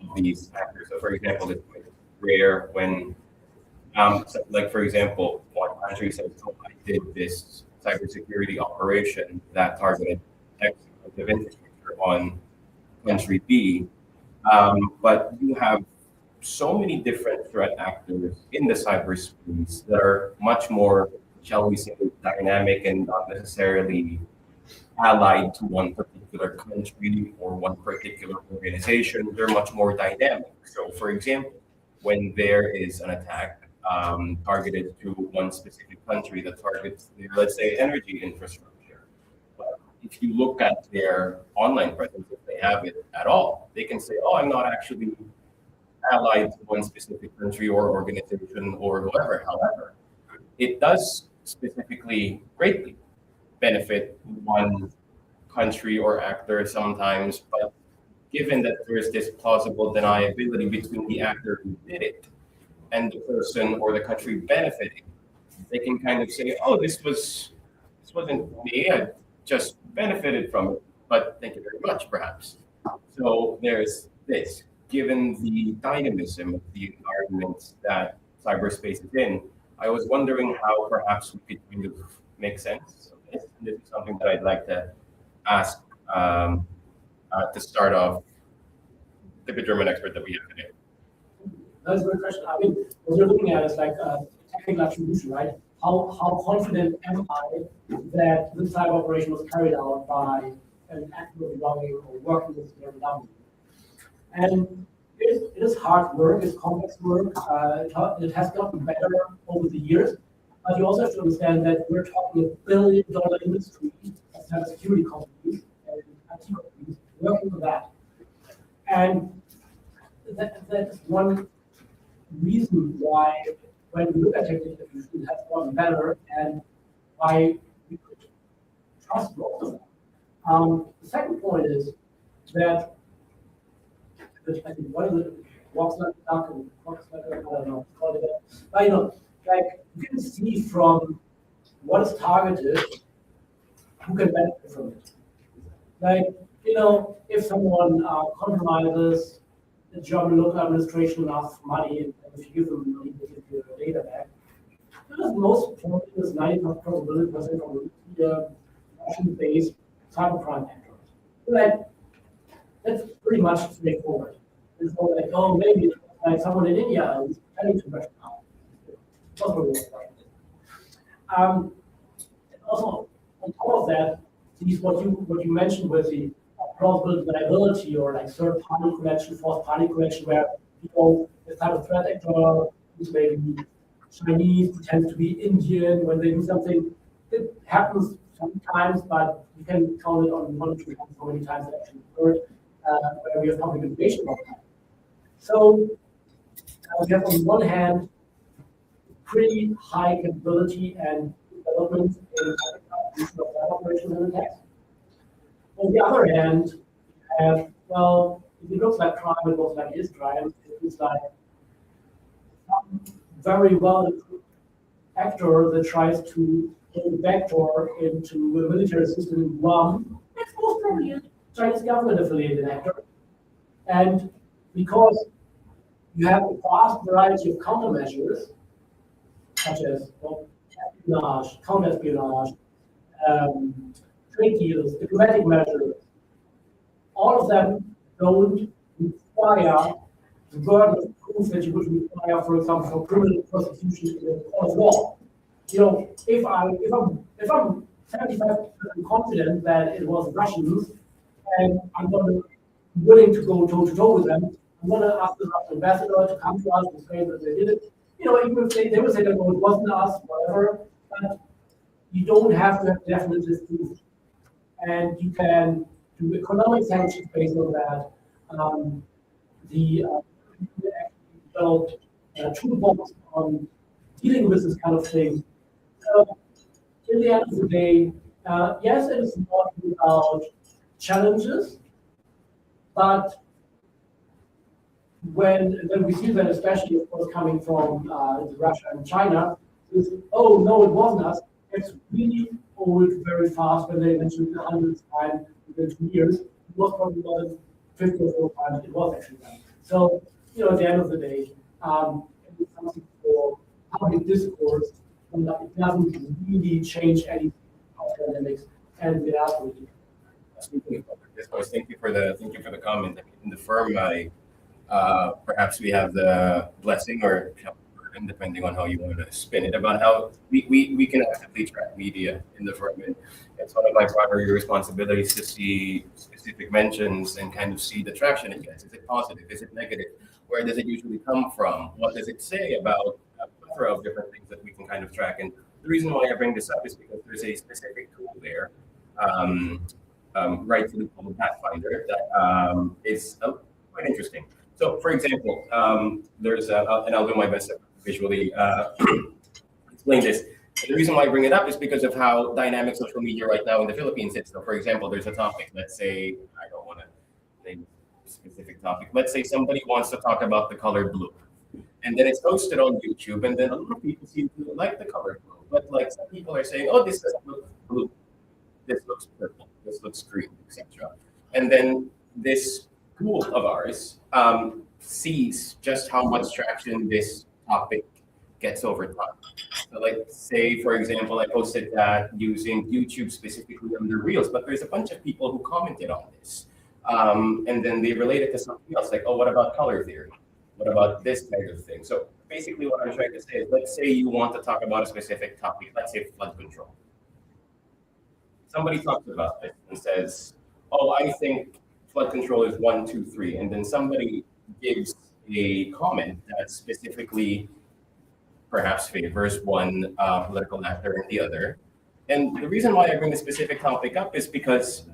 [SPEAKER 9] of these actors. So, for example, it's rare when like for example, one country says, "Oh, I did this cybersecurity operation that targeted X of infrastructure on country B," but you have so many different threat actors in the cyberspace that are much more, shall we say, dynamic and not necessarily allied to one particular country or one particular organization. They're much more dynamic. So, for example, when there is an attack targeted to one specific country that targets, let's say, energy infrastructure. But if you look at their online presence, if they have it at all, they can say, "Oh, I'm not actually allied to one specific country or organization or whoever." However, it does specifically greatly benefit one country or actor sometimes, but given that there's this plausible deniability between the actor who did it and the person or the country benefiting, they can kind of say, "Oh, this wasn't me. I just benefited from it, but thank you very much, perhaps." So there's this. Given the dynamism of the environment that cyberspace is in, I was wondering how perhaps we could kind of make sense of this. And this is something that I'd like to ask to start off the good German expert that we have today.
[SPEAKER 3] That's a good question. I mean, what you're looking at is like a technical attribution, right? How confident am I that this type of operation was carried out by an actor belonging or working with their government? And it is hard work, it's complex work. It has gotten better over the years, but you also have to understand that we're talking a billion-dollar industry of cybersecurity companies and IT companies working for that. And that's one reason why, when we look at technical attribution, it has gotten better and why we could trust most of them. The second point is that I think one of the walks like duck and walks like I don't know, call it that. But you know, like you can see from what is targeted, who can benefit from it. Like, you know, if someone compromises the German local administration enough money, and if you give them money, they give you your data back. The most probably is 95% probability from the Russian-based cybercrime actors. Like, that's pretty much straightforward. It's not like, oh, maybe it's like someone in India who's pretending to Russian now. Also, on top of that, these what you mentioned with the plausible deniability or like third party connection, fourth party connection, where people, this type of threat actor who's maybe Chinese, pretends to be Indian when they do something. It happens sometimes, but you can count it on one or two hands how many times it actually occurred. where we have public information about that. So we have on one hand pretty high capability and development in application of that operations in the text. On the other hand, you have, well, if it looks like crime, it looks like it is crime. It looks like some very well actor that tries to put a backdoor into a military system in Guam. That's most probably a Chinese government affiliated actor. And because you have a vast variety of countermeasures, such as espionage, counter-espionage, trade deals, diplomatic measures, all of them don't require the burden of proof that you would require, for example, for criminal prosecution in a court of law. You know, if I'm 75% confident that it was Russians, and I'm willing to go toe to toe with them, I'm going to ask the Russian ambassador to come to us and say that they did it. You know, even if they would say that, no, it wasn't us, whatever, but you don't have to have definite proof. And you can do economic sanctions based on that. People actually developed toolbox on dealing with this kind of thing. So, in the end of the day, yes, it is not without challenges, but when we see that, especially of course coming from Russia and China, is, oh no, it wasn't us. It's really old very fast when they mentioned 100 times within 2 years. It was probably more than 50 or 4 times it was actually done. So, you know, at the end of the day, it is something for public discourse, and it doesn't really change anything of dynamics, and they are really.
[SPEAKER 9] Speaking of public discourse, thank you for the comment. I mean, in the firm, perhaps we have the blessing or burden, depending on how you want to spin it, about how we can actively track media in the firm. And it's one of my primary responsibilities to see specific mentions and kind of see the traction it gets. Is it positive? Is it negative? Where does it usually come from? What does it say about a plethora of different things that we can kind of track? And the reason why I bring this up is because there's a specific tool there, rightfully called Pathfinder, that is quite interesting. So, for example, there's and I'll do my best to visually explain this. And the reason why I bring it up is because of how dynamic social media right now in the Philippines is. So, for example, there's a topic. Let's say, I don't want to name a specific topic. Let's say somebody wants to talk about the color blue, and then it's posted on YouTube, and then a lot of people seem to like the color blue, but like some people are saying, "Oh, this doesn't look blue. This looks purple. This looks green, etc." And then this tool of ours sees just how much traction this topic gets over time. So, like, say, for example, I posted that using YouTube specifically under Reels, but there's a bunch of people who commented on this. And then they relate it to something else, like, oh, what about color theory? What about this kind of thing? So, basically, what I'm trying to say is, let's say you want to talk about a specific topic, let's say flood control. Somebody talks about it and says, oh, I think flood control is 1, 2, 3, and then somebody gives a comment that specifically perhaps favors one political actor and the other. And the reason why I bring this specific topic up is because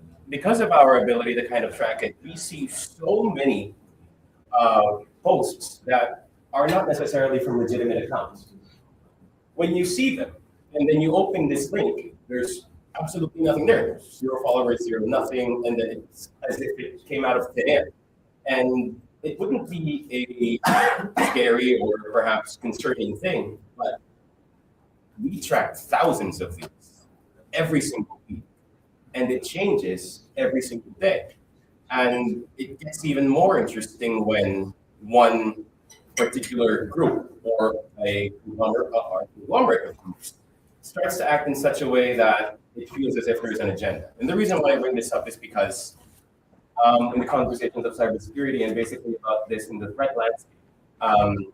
[SPEAKER 9] of our ability to kind of track it, we see so many posts that are not necessarily from legitimate accounts. When you see them, and then you open this link, there's absolutely nothing there. There's 0 followers, 0 nothing, and then it's as if it came out of thin air. And it wouldn't be a scary or perhaps concerning thing, but we track thousands of these every single week, and it changes every single day. And it gets even more interesting when one particular group or a conglomerate of groups starts to act in such a way that it feels as if there's an agenda. And the reason why I bring this up is because in the conversations of cybersecurity and basically about this in the threat landscape,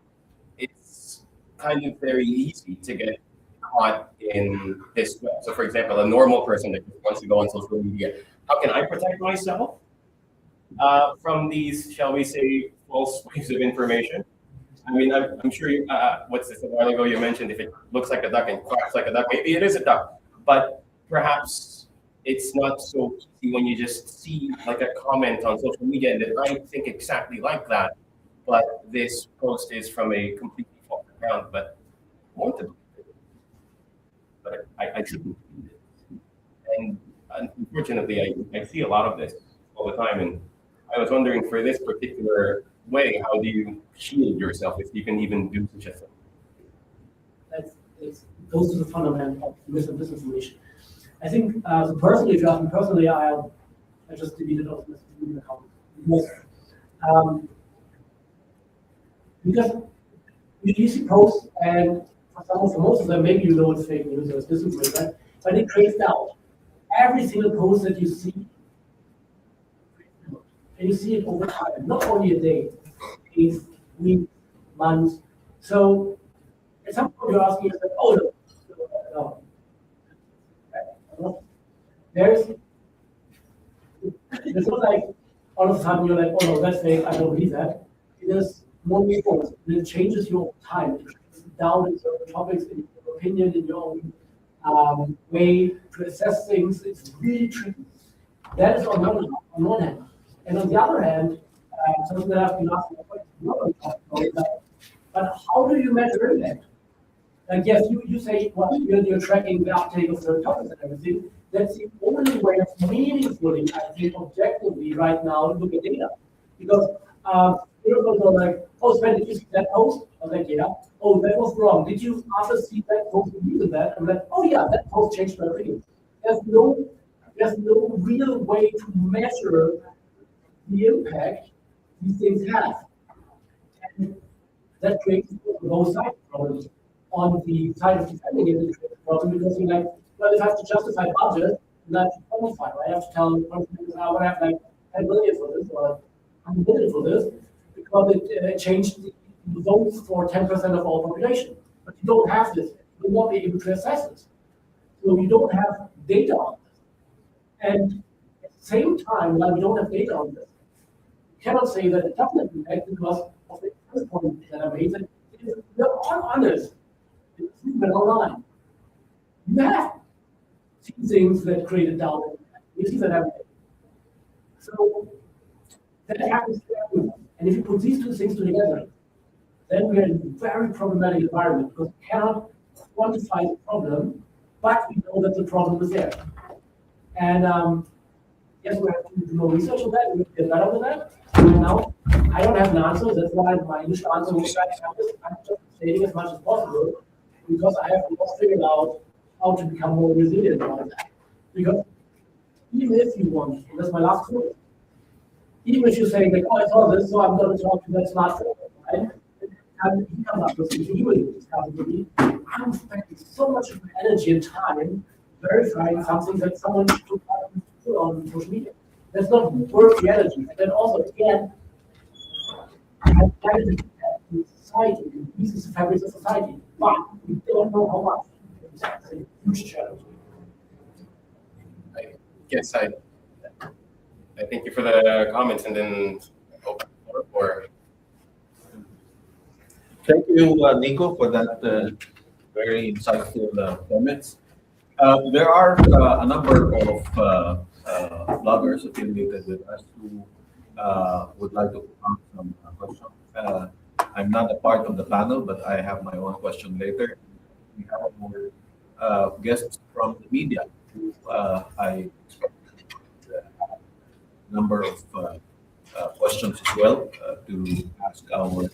[SPEAKER 9] it's kind of very easy to get caught in this web. So, for example, a normal person that just wants to go on social media, how can I protect myself from these, shall we say, false waves of information? I mean, I'm sure you, what's this, a while ago you mentioned if it looks like a duck and quacks like a duck, maybe it is a duck, but perhaps it's not so easy when you just see like a comment on social media and then I think exactly like that, but this post is from a completely false account. But I want to believe it, but I shouldn't believe it. And unfortunately, I see a lot of this all the time. And I was wondering for this particular way, how do you shield yourself if you can even do such a thing?
[SPEAKER 3] It goes to the fundament of misinformation. I think, so personally, if you ask me personally, I just deleted all the messaging account. Because you see posts, and for most of them, maybe you know it's fake news or it's disinformation, right? But it creates doubt. Every single post that you see, and you see it over time, not only a day, days, weeks, months. So at some point you're asking yourself, oh no. There's not like all of a sudden you're like, oh no, that's fake, I don't believe that. It is more reinforced. It changes your time. It creates doubt in certain topics, in your opinion, in your own way to assess things. It's really tricky. That is on one hand. And on the other hand, something that I've been asking but how do you measure impact? Like, yes, you say, well, you're tracking the uptake of certain topics and everything. That's the only way of meaningfully, I think, objectively right now to look at data. Because you're going to go like, oh, Sven, did you see that post? I was like, yeah. Oh, that was wrong. Did you after see that post believe in that? I'm like, oh yeah, that post changed my opinion. There's no real way to measure the impact these things have. And that creates both sides problems. On the side of defending it, it creates a problem because you're like, well, if I have to justify budget, then I have to quantify, right? I have to tell consumers, I want to have like 10 million for this or 100 million for this because it changed the votes for 10% of all population. But you don't have this. You won't be able to assess it. So you don't have data on this. And at the same time, while we don't have data on this, you cannot say that it doesn't impact because of the first point that I made, that we're all honest. It's even online. You have seen things that created doubt. You see that every day. So that happens to everyone. And if you put these two things together, then we're in a very problematic environment because we cannot quantify the problem, but we know that the problem is there. And yes, we have to do more research on that. We have to get better with that. And now, I don't have an answer. That's why my initial answer was I'm just stating as much as possible because I have not figured out how to become more resilient on that. Because even if you want, and that's my last quote, even if you say, like, oh, I saw this, so I'm going to talk to that smartphone, right? And he comes up with something you discovered with me. I'm spending so much of my energy and time verifying something that someone put on social media. That's not worth the energy. And then also, again, I find it in society, it increases the fabric of society, but we don't know how much. It's a huge challenge.
[SPEAKER 9] I guess I thank you for the comments and then open the floor for.
[SPEAKER 6] Thank you, Nico, for that very insightful comments. There are a number of bloggers affiliated with us who would like to ask some questions. I'm not a part of the panel, but I have my own question later. We have more guests from the media who I expect a number of questions as well to ask our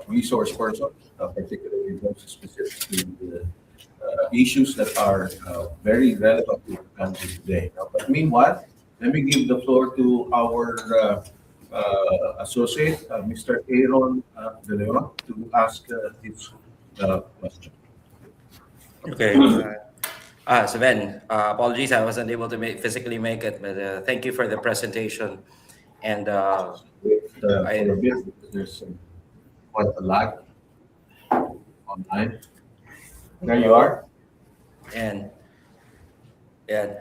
[SPEAKER 6] resource person, particularly those specific to the issues that are very relevant to the country today. But meanwhile, let me give the floor to our associate, Mr. Aaron De Leon, to ask his question.
[SPEAKER 10] Okay. Sven, apologies, I wasn't able to physically make it, but thank you for the presentation. And
[SPEAKER 6] For a bit, there's quite a lag online. There you are.
[SPEAKER 10] And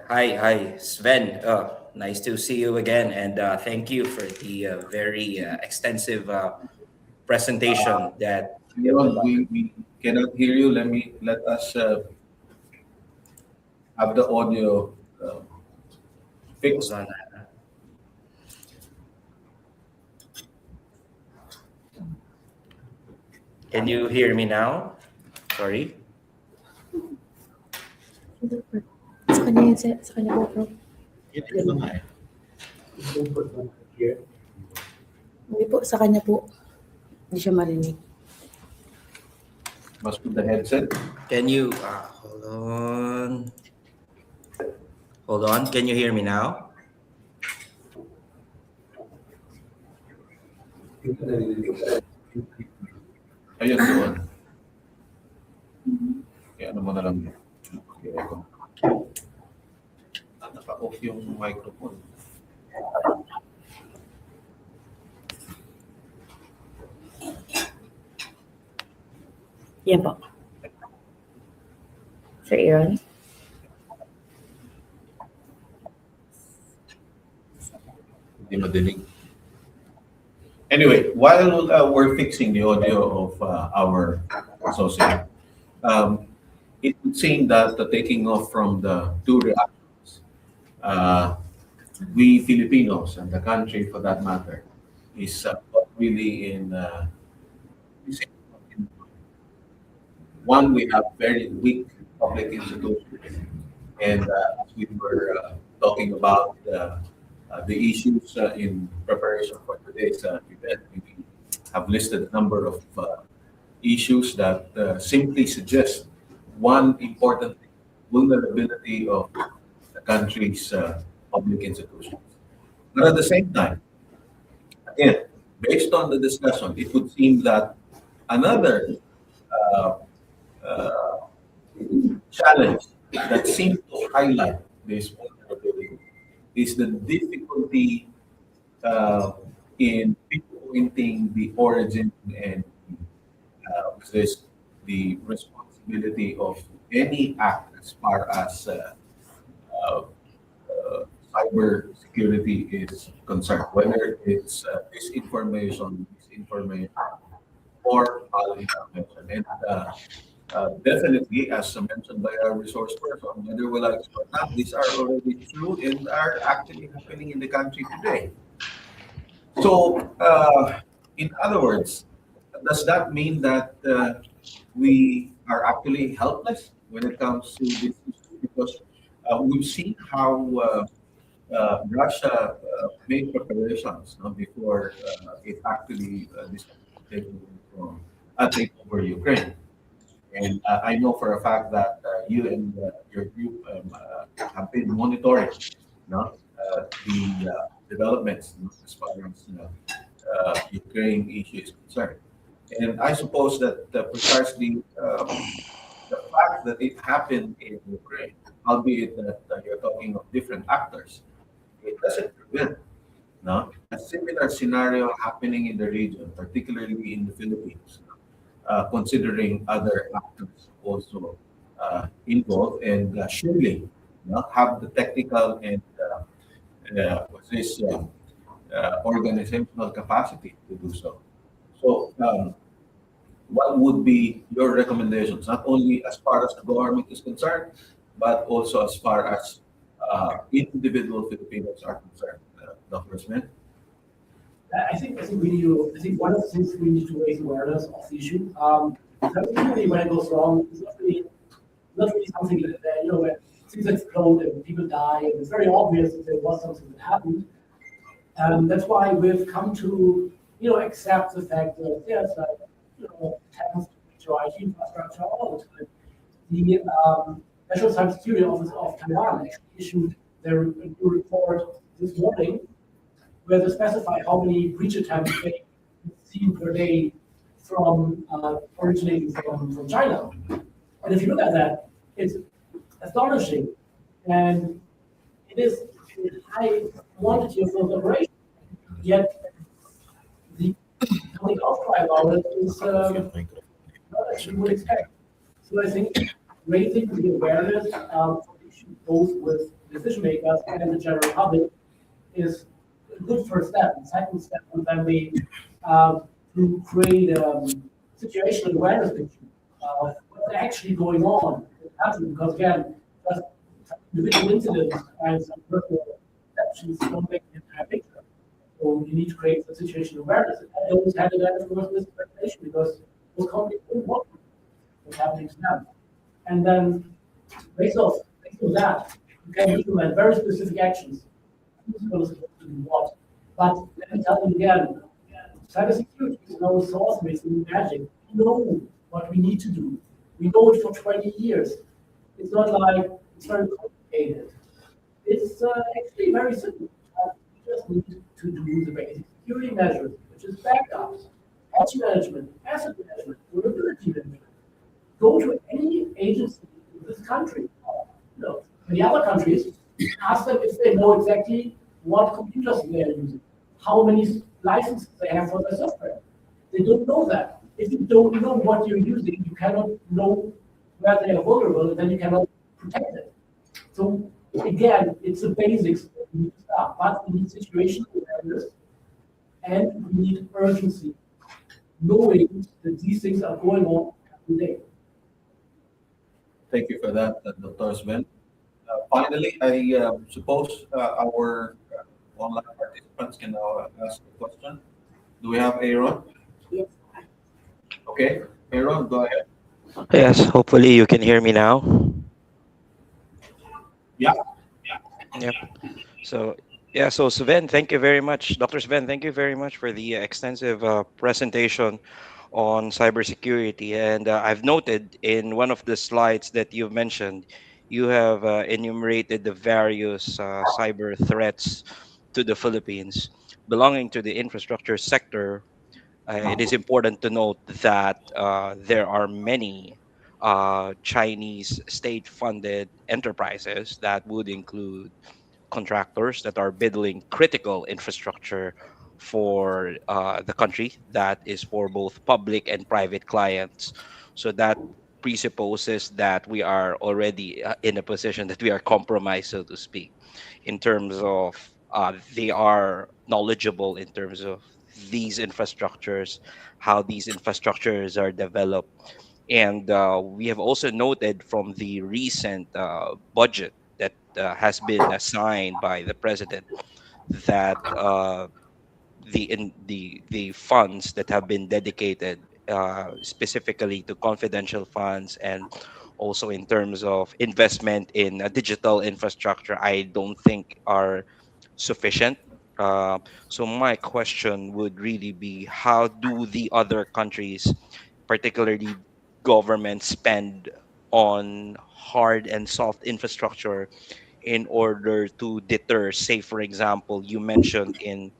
[SPEAKER 10] hi, Sven. Nice to see you again, and thank you for the very extensive presentation that.
[SPEAKER 6] Aaron, we cannot hear you. Let us have the audio fix.
[SPEAKER 10] Hold on. Can you hear me now? Sorry.
[SPEAKER 4] Sa kanya yun, sir. Sa kanya po, bro.
[SPEAKER 6] Hindi na nga eh.
[SPEAKER 4] Hindi po, sa kanya po. Hindi siya marinig.
[SPEAKER 6] Must put the headset.
[SPEAKER 10] Can you hold on? Hold on. Can you hear me now?
[SPEAKER 6] Ayun doon. Kaya ano mo na lang. Okay, ako. Naka-off yung microphone.
[SPEAKER 4] Yan po. Sir Aaron?
[SPEAKER 6] Hindi madinig. Anyway, while we're fixing the audio of our associate, it would seem that the taking off from the two reactions, we Filipinos and the country for that matter, is not really in one, we have very weak public institutions, and as we were talking about the issues in preparation for today's event, we have listed a number of issues that simply suggest one important vulnerability of the country's public institutions. But at the same time, again, based on the discussion, it would seem that another challenge that seems to highlight this vulnerability is the difficulty in pinpointing the origin and the responsibility of any act as far as cyber security is concerned, whether it's disinformation, or malinformation. And definitely, as mentioned by our resource person, whether we like it or not, these are already true and are actually happening in the country today. So, in other words, does that mean that we are actually helpless when it comes to this issue? Because we've seen how Russia made preparations before it actually decided to take over Ukraine. And I know for a fact that you and your group have been monitoring the developments as far as Ukraine issue is concerned. And I suppose that precisely the fact that it happened in Ukraine, albeit that you're talking of different actors, it doesn't prevent a similar scenario happening in the region, particularly in the Philippines, considering other actors also involved and surely have the technical and organizational capacity to do so. So, what would be your recommendations, not only as far as the government is concerned, but also as far as individual Filipinos are concerned? Dr. Smith?
[SPEAKER 3] I think one of the things we need to raise awareness of the issue. Because usually when it goes wrong, it's not really something that when things explode and people die, and it's very obvious that there was something that happened. That's why we've come to accept the fact that there's attempts to IT infrastructure all the time. The National Cybersecurity Office of Taiwan actually issued their new report this morning, where they specify how many breach attempts they see per day from originating from China. And if you look at that, it's astonishing, and it is a high quantity of those operations. Yet the public outcry about it is not as you would expect. So I think raising the awareness of the issue both with decision makers and the general public is a good first step. The second step would then be to create situational awareness picture of what's actually going on. Because again, just individual incidents and some personal exceptions don't make the entire picture. So you need to create a situation awareness. And I don't have that, of course, with speculation because those companies don't want what's happening to them. And then based off that, you can implement very specific actions. Who's going to do what? But let me tell you again, cybersecurity is no source, it's magic. We know what we need to do. We know it for 20 years. It's not like it's very complicated. It's actually very simple. We just need to do the basic security measures, which is backups, patch management, asset management, vulnerability management. Go to any agency in this country, in the other countries, ask them if they know exactly what computers they are using, how many licenses they have for their software. They don't know that. If you don't know what you're using, you cannot know where they are vulnerable, and then you cannot protect it. So again, it's the basics that we need to start, but we need situational awareness and we need urgency, knowing that these things are going on every day.
[SPEAKER 6] Thank you for that, Dr. Sven. Finally, I suppose our online participants can now ask a question. Do we have Aaron?
[SPEAKER 4] Yes.
[SPEAKER 6] Okay, Aaron, go ahead.
[SPEAKER 11] Yes, hopefully you can hear me now.
[SPEAKER 6] Yeah.
[SPEAKER 11] Yep. So, yeah, so Sven, thank you very much. Dr. Sven, thank you very much for the extensive presentation on cybersecurity. And I've noted in one of the slides that you've mentioned, you have enumerated the various cyber threats to the Philippines belonging to the infrastructure sector. It is important to note that there are many Chinese state funded enterprises that would include contractors that are building critical infrastructure for the country that is for both public and private clients. So that presupposes that we are already in a position that we are compromised, so to speak, in terms of they are knowledgeable in terms of these infrastructures, how these infrastructures are developed. And we have also noted from the recent budget that has been assigned by the president that the funds that have been dedicated specifically to confidential funds and also in terms of investment in digital infrastructure, I don't think are sufficient. So my question would really be, how do the other countries, particularly governments, spend on hard and soft infrastructure in order to deter? Say, for example, you mentioned in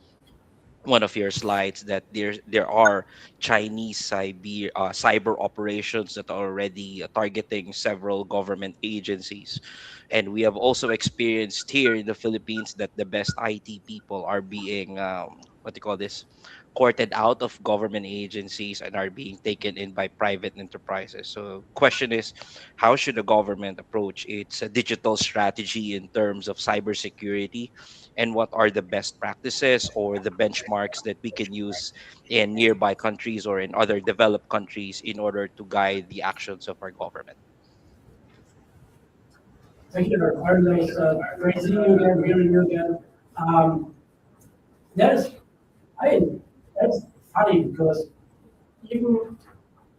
[SPEAKER 11] one of your slides that there are Chinese cyber operations that are already targeting several government agencies, and we have also experienced here in the Philippines that the best IT people are being what do you call this, courted out of government agencies and are being taken in by private enterprises. So, question is, how should the government approach its digital strategy in terms of cybersecurity, and what are the best practices or the benchmarks that we can use in nearby countries or in other developed countries in order to guide the actions of our government?
[SPEAKER 3] Thank you, very nice. Great seeing you again, hearing you again. That is, I mean, that's funny because even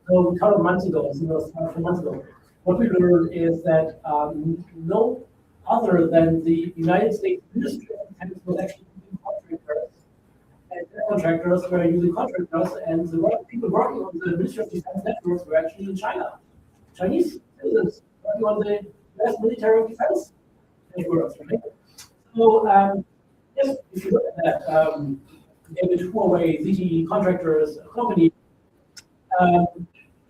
[SPEAKER 3] though a couple of months ago, I think it was 4 months ago, what we learned is that no other than the United States Ministry of Defense was actually using contractors, and the contractors were using contractors, and the people working on the Ministry of Defense networks were actually in China. Chinese citizens working on the US military defense networks, right? So, yes, if you look at that, David Huawei, ZTE contractors, company,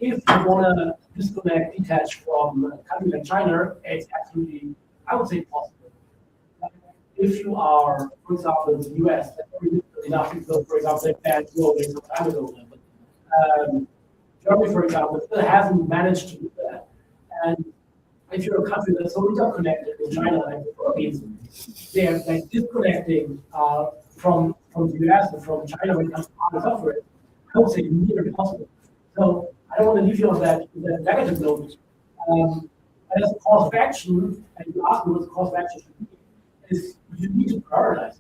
[SPEAKER 3] if you want to disconnect, detach from a country like China, it's absolutely, I would say, possible. If you are, for example, the US, that's very difficult enough because, for example, they banned Huawei some time ago. But, Germany, for example, still hasn't managed to do that. And if you're a country that's so interconnected with China, like the Philippines, they're like disconnecting from the US and from China when it comes to hardware software. I would say near impossible. So I don't want to leave you on that negative note. And as a course of action, and you ask me what the course of action should be, is you need to prioritize.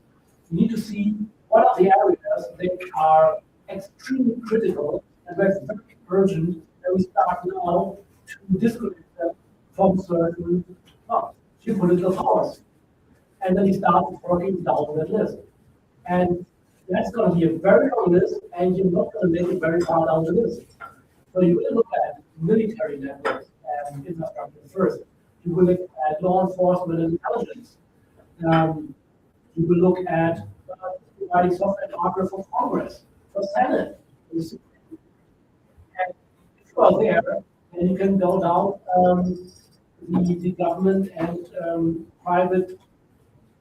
[SPEAKER 3] You need to see what are the areas that are extremely critical and where it's very urgent that we start now to disconnect them from certain geopolitical powers. And then you start working down that list. And that's going to be a very long list, and you're not going to make it very far down the list. So you will look at military networks and infrastructure first. You will look at law enforcement and intelligence. You will look at providing software and hardware for Congress, for Senate. And if you are there, then you can go down the government and private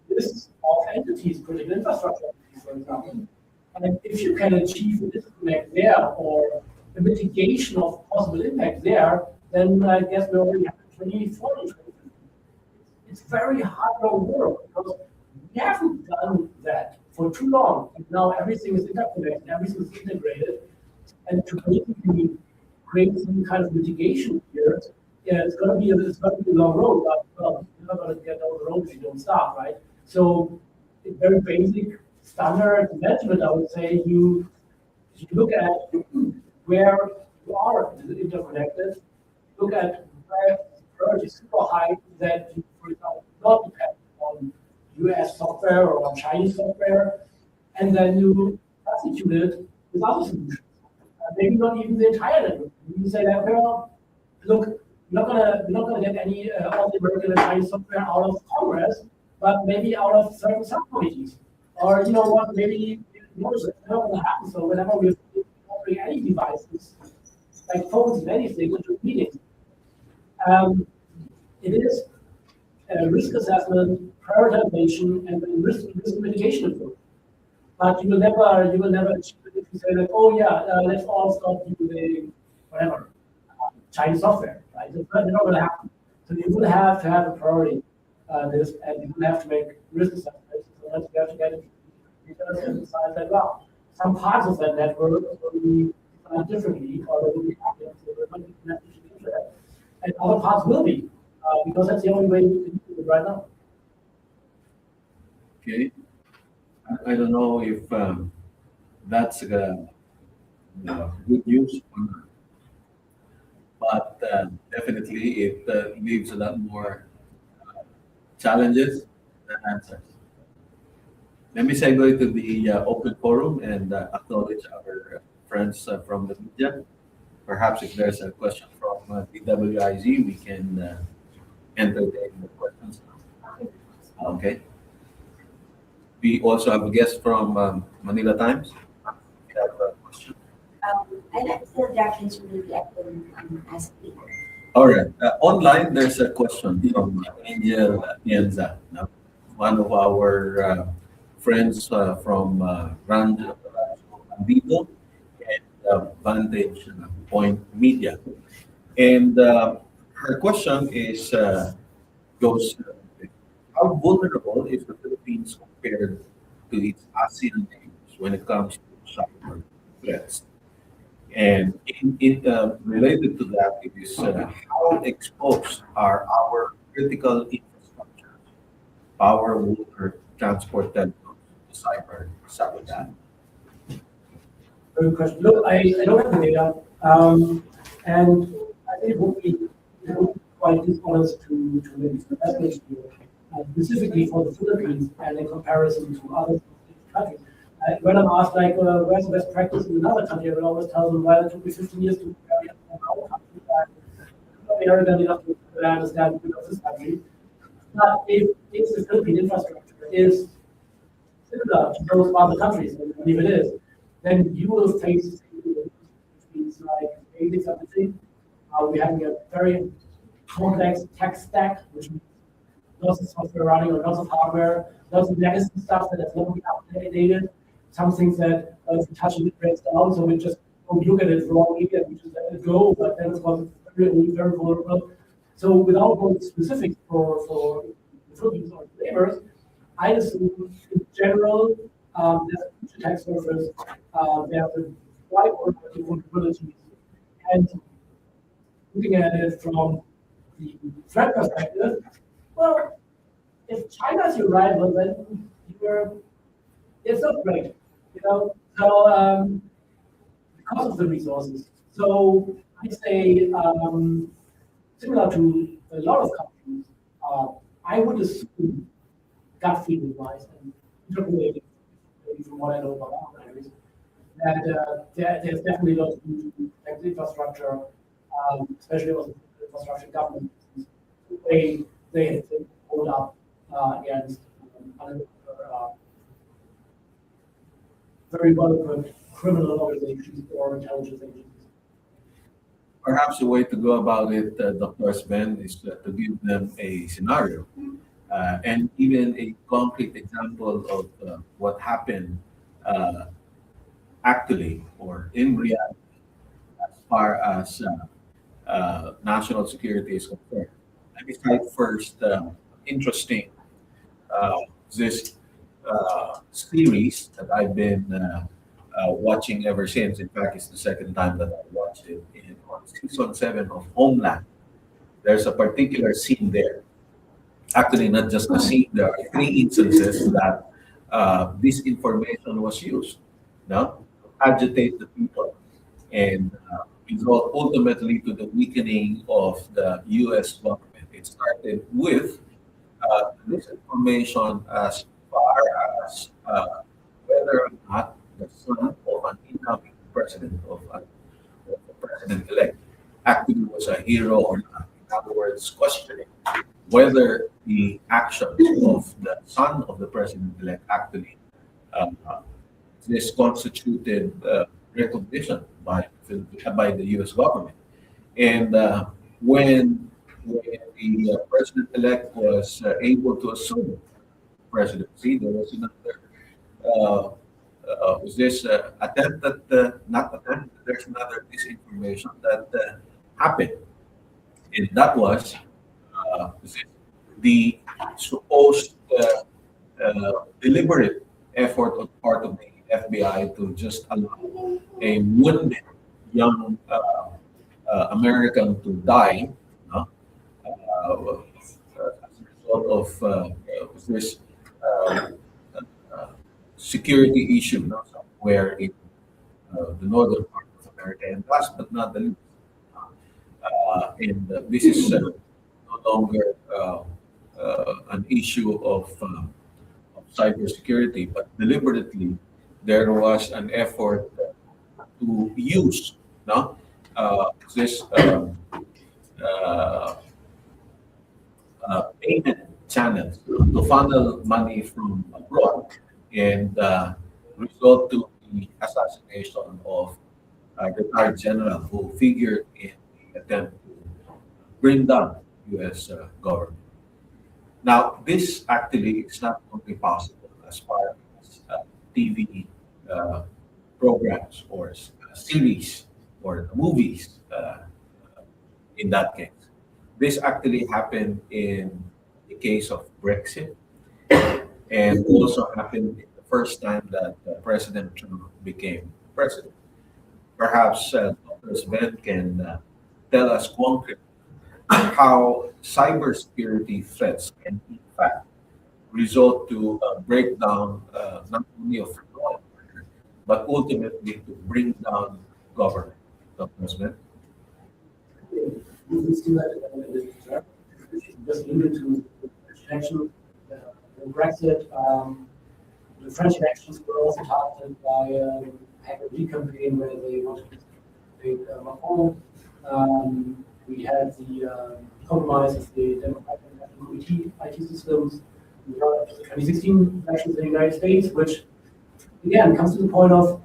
[SPEAKER 3] lists of entities, critical infrastructure, for example. And if you can achieve a disconnect there or a mitigation of possible impact there, then I guess we already have 2040. It's very hard work because we haven't done that for too long. And now everything is interconnected, everything is integrated. And to basically create some kind of mitigation here, yeah, it's going to be a long road, but well, you're not going to get over the road if you don't start, right? So, very basic standard management, I would say, you look at where you are interconnected, look at where the priority is super high that you, for example, not depend on US software or on Chinese software, and then you substitute it with other solutions. Maybe not even the entire network. You say that, well, look, we're not gonna get any all the American and Chinese software out of Congress, but maybe out of certain subcommittees. Or you know what, maybe it's not gonna happen. So whenever we're offering any devices, like phones and anything, into meetings, it is a risk assessment, prioritization, and then risk mitigation approach. But you will never achieve it if you say like, oh yeah, let's all stop using whatever Chinese software, right? It's not going to happen. So you will have to have a priority list, and you will have to make risk assessments. So once you have to get it, you can synthesize that well. Some parts of that network will be designed differently, or they will be active, so they're not connected to the internet. And other parts will be, because that's the only way you can do it right now.
[SPEAKER 1] Okay. I don't know if that's good news or not. But definitely it leaves a lot more challenges than answers. Let me segue to the open forum and acknowledge our friends from the media. Perhaps if there's a question from the WIZ, we can entertain the questions. Okay. We also have a guest from Manila Times. We have a question.
[SPEAKER 12] I'd like to directions from the ask people.
[SPEAKER 1] All right. Online, there's a question from Angel Pienza, no? One of our friends from Rand Bandito and Vantage Point Media. And her question is, goes, how vulnerable is the Philippines compared to its ASEAN neighbors when it comes to cyber threats? And related to that, it is how exposed are our critical infrastructure, power, water, transport, telecoms, to cyber sabotage?
[SPEAKER 3] Good question. Look, I don't have the data, and I think it would be quite dishonest to maybe estimate specifically for the Philippines and in comparison to other countries. When I'm asked, like, where's the best practice in another country, I will always tell them, well, it took me 15 years to carry out in our country. I'm not arrogant enough to understand this country. But if the Philippine infrastructure is similar to those of other countries, and I believe it is, then you will face the same thing, which means like basic something. We're having a very complex tech stack, which means lots of software running on lots of hardware, lots of legacy stuff that has never been updated. Some things that if you touch it breaks down, so we just don't look at it wrongly and we just let it go, but then it's very vulnerable. So without going specifics for the Philippines or the neighbors, I assume in general there's a huge attack surface, there's a wide variety of vulnerabilities, and looking at it from the threat perspective, well, if China's your rival, then it's not great, you know. So because of the resources. So I say similar to a lot of countries, I would assume gut feeling wise and interpolating from what I know about other countries that there's definitely not to protect the infrastructure, especially also infrastructure government. They have to hold up against other very well equipped criminal organizations or intelligence agencies.
[SPEAKER 6] Perhaps the way to go about it, Dr. Sven, is to give them a scenario and even a concrete example of what happened actually or in reality as far as national security is concerned. Let me cite first interesting uh, this series that I've been watching ever since. In fact, it's the second time that I watched it on season 7 of Homeland. There's a particular scene there. Actually, not just a scene, there are 3 instances that this information was used, no, to agitate the people and result ultimately to the weakening of the U.S. government. It started with this information as far as whether or not the son of an incoming president of the president-elect actually was a hero or not. In other words, questioning whether the actions of the son of the president-elect actually this constituted recognition by the U.S. government. And when the president-elect was able to assume presidency, there was another was this attempt at not attempt. There's another disinformation that happened, and that was the supposed deliberate effort on the part of the FBI to just allow a wounded young American to die as a result of this uh, uh, security issue somewhere in the northern part of America. And last but not the least, and this is no longer an issue of cybersecurity, but deliberately there was an effort to use this uh, payment channels to funnel money from abroad and result to the assassination of a retired general who figured in the attempt to bring down U.S. Government. Now, this actually is not only possible as far as TV programs or series or movies in that case. This actually happened in the case of Brexit and also happened the first time that President Trump became president. Perhaps Dr. Sven can tell us concretely how cybersecurity threats can in fact result to a breakdown not only of law and order, but ultimately to bring down government. Dr. Smith?
[SPEAKER 3] We see that just alluded to the election, Brexit. The French elections were also targeted by a hacker campaign where they wanted to take Macron. We had the compromise of the Democratic Committee IT systems in the 2016 elections in the United States, which again comes to the point of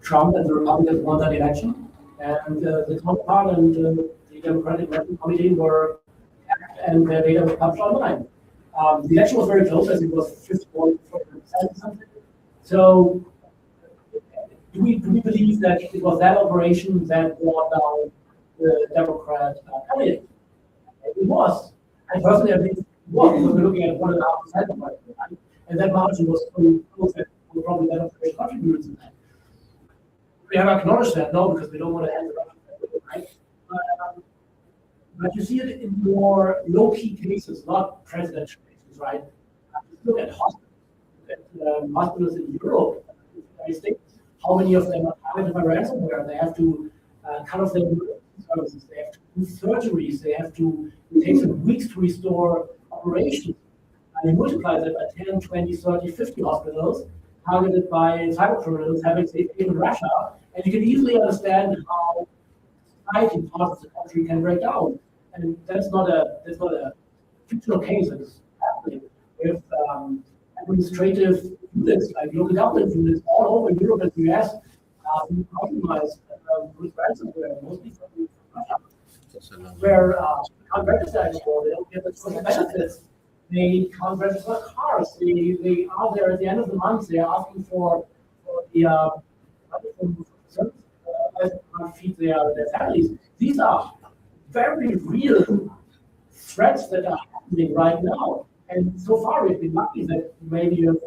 [SPEAKER 3] Trump and the Republicans won that election, and the counterpart and the Democratic National Committee were hacked and their data was published online. The election was very close, as it was 51% something. So, do we believe that it was that operation that brought down the Democrat candidate? It was. And personally, I think it was, because we're looking at 1.5%, right? And that margin was pretty close, that we probably that operation contributed to that. We have acknowledged that, no, because we don't want to end the Russian, right? But you see it in more low-key cases, not presidential cases, right? Just look at hospitals in Europe, in the United States. How many of them are targeted by ransomware? They have to cut off their services. They have to do surgeries. They have to. It takes them weeks to restore operations. And you multiply that by 10, 20, 30, 50 hospitals targeted by cyber criminals having safety in Russia, and you can easily understand how society parts of the country can break down. And that's not a fictional case. It's happening with administrative units, like local government units all over Europe and the US, being compromised with ransomware, mostly from Russia, where they can't register anymore. They don't get the social benefits. They can't register cars. They are there at the end of the month. They are asking for the money from service to feed their families. These are very real threats that are happening right now. And so far, we've been lucky that maybe you have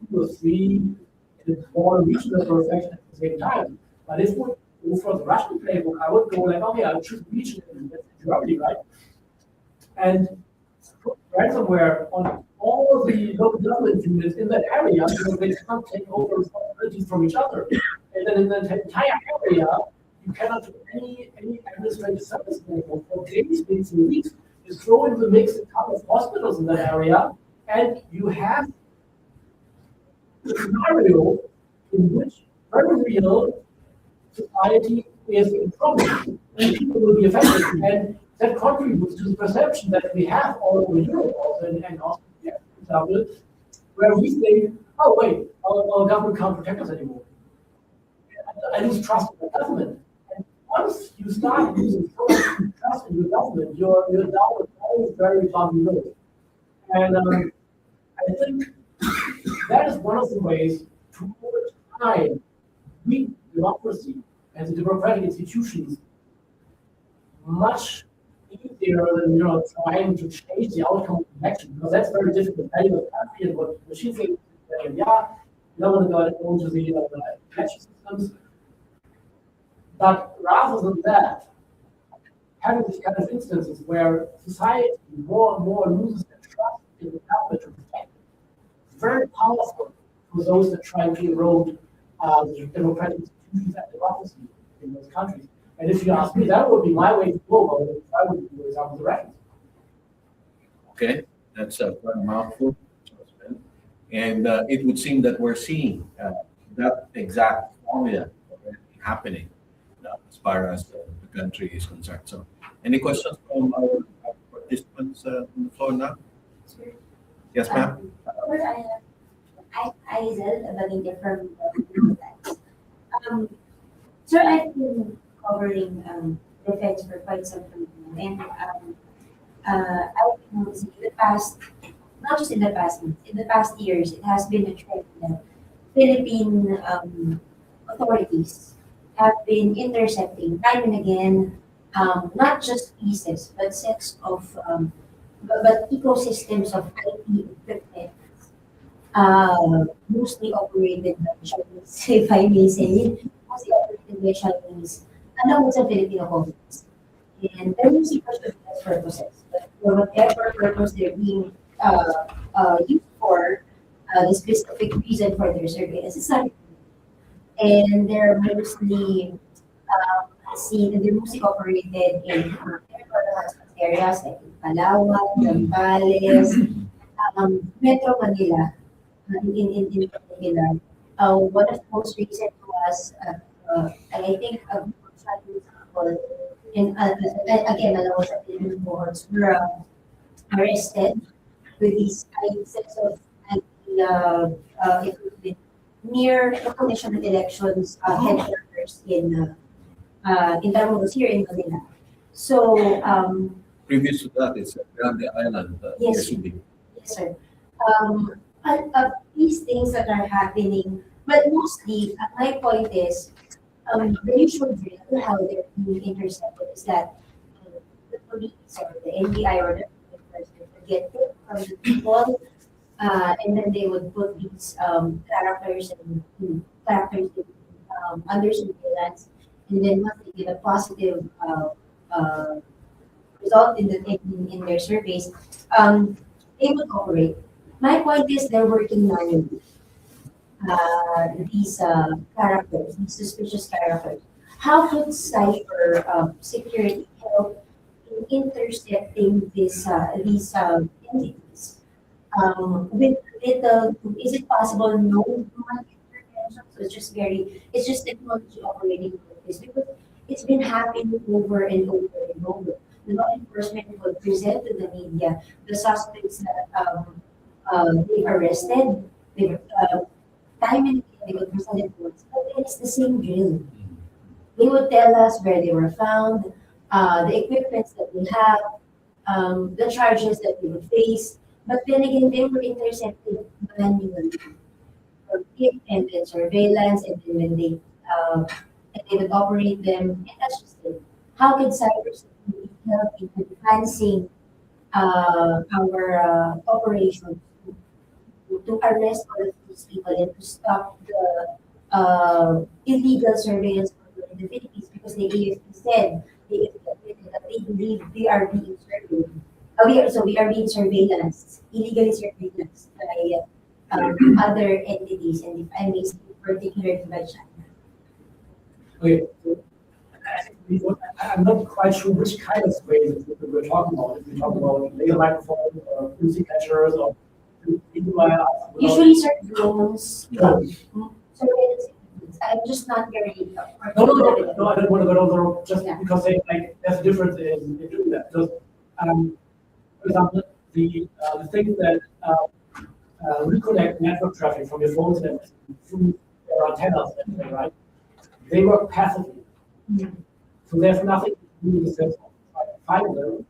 [SPEAKER 3] 2 or 3 smaller regions that were affected at the same time. But if we go for the Russian playbook, I would go like, okay, I'll choose a region in Germany, right? And put ransomware on all the local government units in that area so they can't take over responsibilities from each other. And then in the entire area, you cannot do any administrative service anymore for days, weeks, and weeks. You throw in the mix a couple of hospitals in that area, and you have a scenario in which very real society is in trouble, and people will be affected. And that contributes to the perception that we have all over Europe also, and also, yeah, for example, where we think, oh wait, our government can't protect us anymore. I lose trust in the government. Once you start losing so much trust in your government, you're down with all very bumpy road. And I think that is one of the ways to, over time, weak democracy and the democratic institutions much easier than trying to change the outcome of the election, because that's very difficult. Depending on the country and what machine things, yeah, you don't want to go into the election systems. But rather than that, having these kind of instances where society more and more loses their trust in the government to protect it, it's very powerful for those that try to erode the democratic institutions and democracy in those countries. And if you ask me, that would be my way to go about it. I would do, for example, the Russians.
[SPEAKER 6] Okay, that's quite a mouthful. And it would seem that we're seeing that exact formula already happening as far as the country is concerned. So, any questions from our participants on the floor now?
[SPEAKER 12] Sure.
[SPEAKER 6] Yes, ma'am.
[SPEAKER 12] First, I Valente from so I've been covering defense for quite some time now, and I've been noticing in the past, not just in the past years, it has been a trend that Philippine authorities have been intercepting time and again, not just pieces, but sets of, but ecosystems of IT equipment, mostly operated by Chinese, if I may say, mostly operated by Chinese, along with some Filipino companies. And they're mostly for business purposes, but for whatever purpose they're being used for, the specific reason for their surveillance is not. And they're mostly they're mostly operated in areas like Palawan, Zambales, Metro Manila, in particular. One of the most recent was, I think, and again, along with the Philippine boards, were arrested with these sets of equipment near the Commission of Elections headquarters in Tarmugos here in Manila. So
[SPEAKER 6] Previous to that, it's Grande Island.
[SPEAKER 12] yes, yes, sir. These things that are happening, but mostly, my point is, the usual drill how they're being intercepted is that the police or the NBI or the would get it from the people, and then they would put these characters under surveillance, and then once they get a positive result in their surveys, they would cooperate. My point is they're working manually. These characters, these suspicious characters. How could cyber security help in intercepting these entities? With little, is it possible no human intervention? So it's just technology operating like this because it's been happening over and over and over. The law enforcement would present to the media the suspects that they've arrested, they've time and again they would present it to us, but it's the same drill. They would tell us where they were found, the equipments that we have, the charges that we would face. But then again, they were intercepted manually from tip and then surveillance, and then when they would operate them, and that's just it. How could cybersecurity help in advancing our operations to arrest all of these people and to stop the illegal surveillance program in the Philippines because the AFP said that they believe we are being surveilled. We are being surveillanced, illegally surveillanced by other entities, and if I may say, particularly by China.
[SPEAKER 3] Okay, so I think I'm not quite sure which kind of surveillance we're talking about. If we're talking about laser microphones or music catchers or
[SPEAKER 12] Usually certain drones,
[SPEAKER 3] Yeah.
[SPEAKER 12] surveillance. I'm just not very.
[SPEAKER 3] No, I don't want to go down the road just
[SPEAKER 12] Yeah.
[SPEAKER 3] because there's a difference in doing that. Because, for example, the thing that reconnect network traffic from your phones and through their antennas, right? They work passively. So there's nothing to do in the sense of finding them.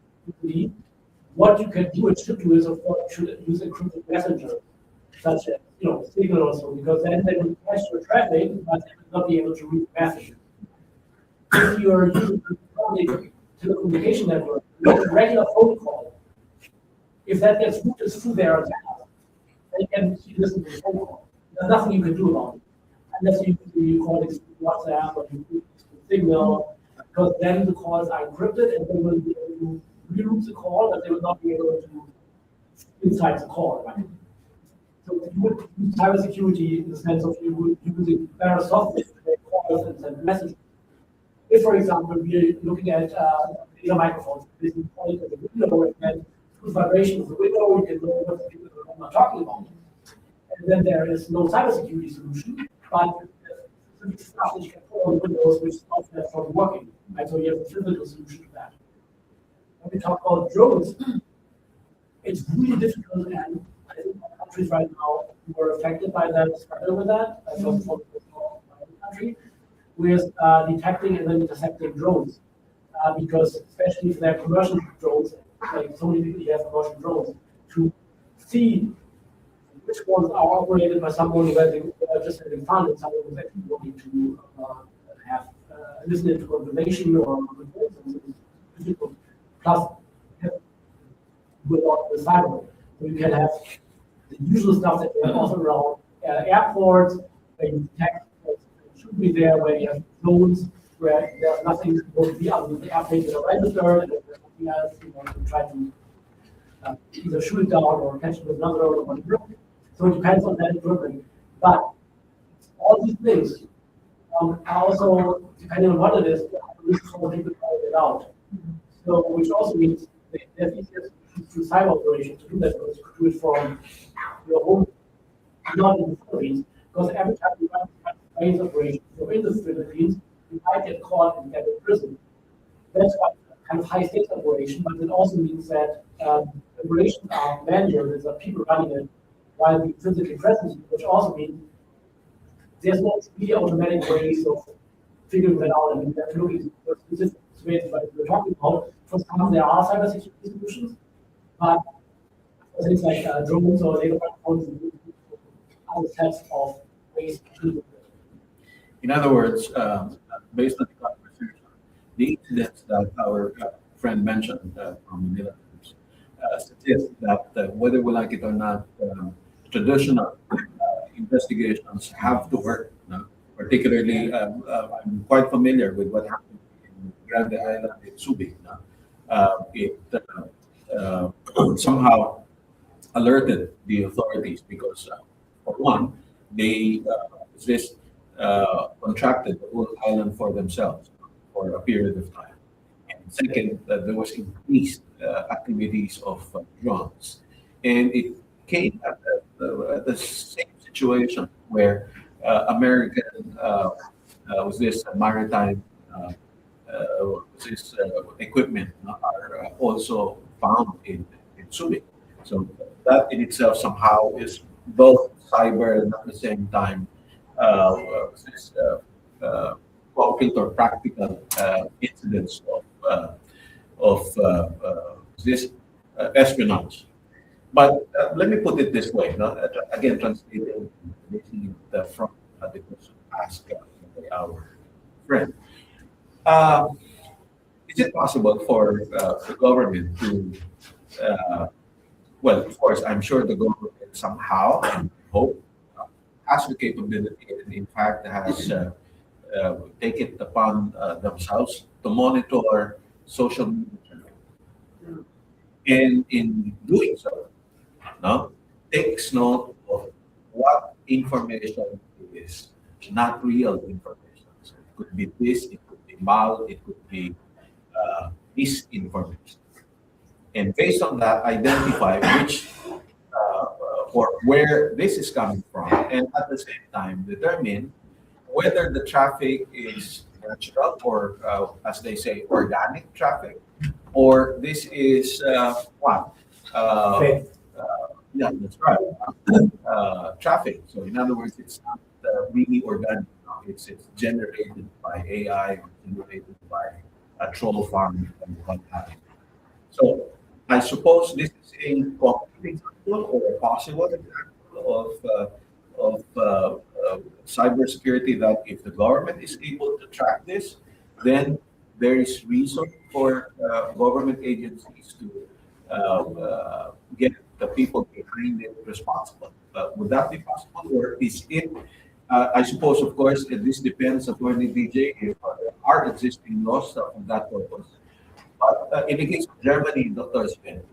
[SPEAKER 3] What you can do and should do is, of course, you should use encrypted messenger, such as, Signal also, because then they will catch your traffic, but they will not be able to read the message. If you are using a telecommunication network, not a regular phone call, if that gets routed through their antenna, they can listen to the phone call. There's nothing you can do about it, unless you call it through WhatsApp or you use Signal, because then the calls are encrypted and they will be able to reroute the call, but they will not be able to inside the call, right? So you would use cybersecurity in the sense of you would using better software to make calls and send messages. If, for example, we're looking at laser microphones, this is point at the window, and through vibration of the window, we can know what the people are talking about. And then there is no cybersecurity solution, but there's stuff that you can put on the windows which stops that from working. Right? So you have a physical solution to that. When we talk about drones, it's really difficult, and I think countries right now who are affected by that struggle with that. I don't for the country with detecting and then intercepting drones, because especially if they're commercial drones, like so many people have commercial drones, to see which ones are operated by someone where they are just having fun and someone who's actually wanting to have listening to conversation or difficult. Plus, without the cyber, so you can have the usual stuff that we have also around airports, where you detect what should be there, where you have zones where there's nothing supposed to be other than the airplanes that are registered, and there's nothing else. You want to try to either shoot it down or catch it with another or whatever. So it depends on that equipment. But all these things are also, depending on what it is, how people carry it out. So, which also means there's easier to cyber operations to do that, because you could do it from your home, not in the Philippines, because every time you run a space operation, you're in the Philippines, you might get caught and get in prison. That's why kind of high stakes operation, but it also means that operations are manual, there's people running it while being physically present, which also means there's no really automatic ways of figuring that out. I mean, you have to look at specific ways, but we're talking about, for some, there are cybersecurity solutions, but for things like drones or laser microphones, other sets of ways to do it.
[SPEAKER 6] In other words, based on the conversation, the incidents that our friend mentioned from the Netherlands suggest that whether we like it or not, traditional investigations have to work. Particularly, I'm quite familiar with what happened in Grande Island in Subic, no? It somehow alerted the authorities because, for one, they this contracted the whole island for themselves for a period of time. And second, there was increased activities of drones, and it came at the same situation where American was this maritime was this equipment are also found in Subic. So that in itself somehow is both cyber and at the same time was this concrete or practical incidents of this espionage. But let me put it this way, no? Again, translating the from the question asked by our friend. Uh, is it possible for the government to, well, of course, I'm sure the government somehow, and hope, has the capability and in fact has take it upon themselves to monitor social media traffic. And in doing so, no, takes note of what information is not real information. So it could be this, it could be mal, it could be disinformation. And based on that, identify which or where this is coming from, and at the same time determine whether the traffic is natural or, as they say, organic traffic, or this is what?
[SPEAKER 3] Fake.
[SPEAKER 6] Yeah, that's right. Traffic. So in other words, it's not really organic. It's generated by AI or generated by a troll farm and what have you. So I suppose this is a concrete example or a possible example of cybersecurity that if the government is able to track this, then there is reason for government agencies to get the people behind it responsible. Would that be possible, or is it? I suppose, of course, this depends upon the DJ if there are existing laws for that purpose. But in the case of Germany, Dr. Sven,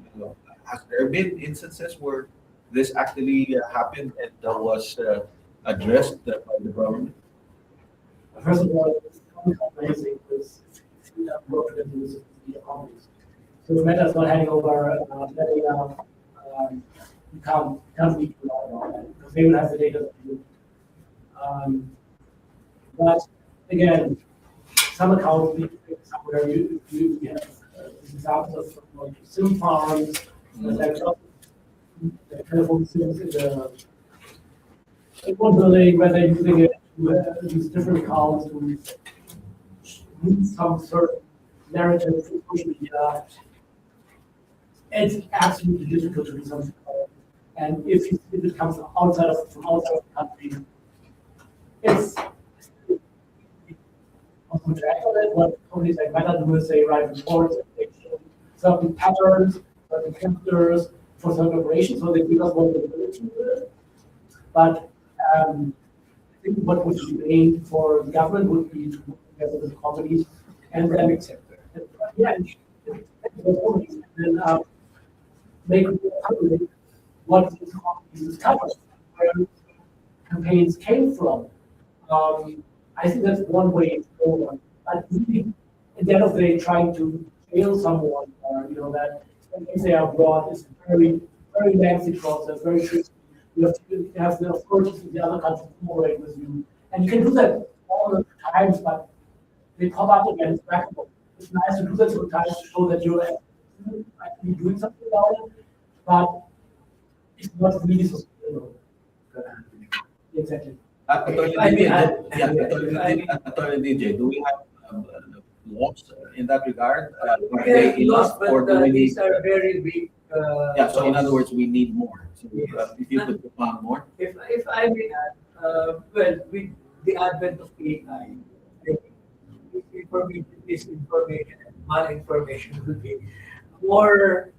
[SPEAKER 6] has there been instances where this actually happened and was addressed by the government?
[SPEAKER 3] First of all, it's amazing because work with the companies. So the matter is not handing over data. You can't leak a lot about that because they will have the data that you. But again, some accounts need to fix somewhere. You have examples of like SIM farms, the telephone SIMs in one building where they're using it to use different accounts to meet some sort of narrative through social media. It's absolutely difficult to do something about it. And if it comes from outside of the country, it's also to act on it. What companies like Meta do is they write reports and they show certain patterns, certain characters for certain operations, so they give us one visibility with it. But I think what would be aimed for the government would be to work together with companies and then and then make public what these companies discover, where campaigns came from. I think that's one way to go on. But really, at the end of the day, trying to jail someone, that if they are abroad is a very, very lengthy process, very tricky. You have the authorities in the other countries cooperate with you. And you can do that all the times, but they pop up again, it's trackable. It's nice to do that sometimes to show that you're actually doing something about it, but it's not really sustainable. Exactly.
[SPEAKER 6] Attorney DJ, do we have laws in that regard? Are they enough, or do we need?
[SPEAKER 8] These are very big.
[SPEAKER 6] Yeah, so in other words, we need more. So if you could define more.
[SPEAKER 8] If I may add, well, with the advent of AI, information, disinformation, and malinformation will be more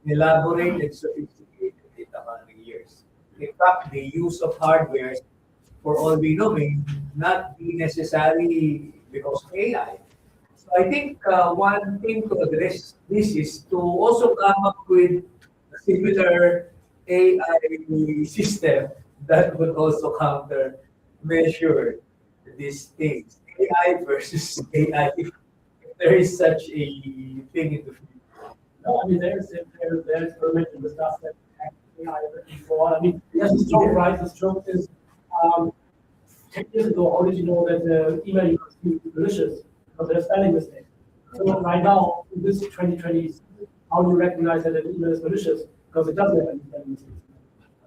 [SPEAKER 8] elaborated, sophisticated in the coming years. In fact, the use of hardware, for all we know, may not be necessarily because of AI. So I think one thing to address this is to also come up with a similar AI system that would also counter measure these things. AI versus AI, if there is such a thing in the future.
[SPEAKER 3] No, I mean, there's experiment in the stuff that AI before. I mean, yes, the stroke, right? The stroke is, 10 years ago, how did you know that the email you received is malicious? Because there's spelling mistakes. So right now, in this 2020, how do you recognize that an email is malicious? Because it doesn't have any spelling mistakes.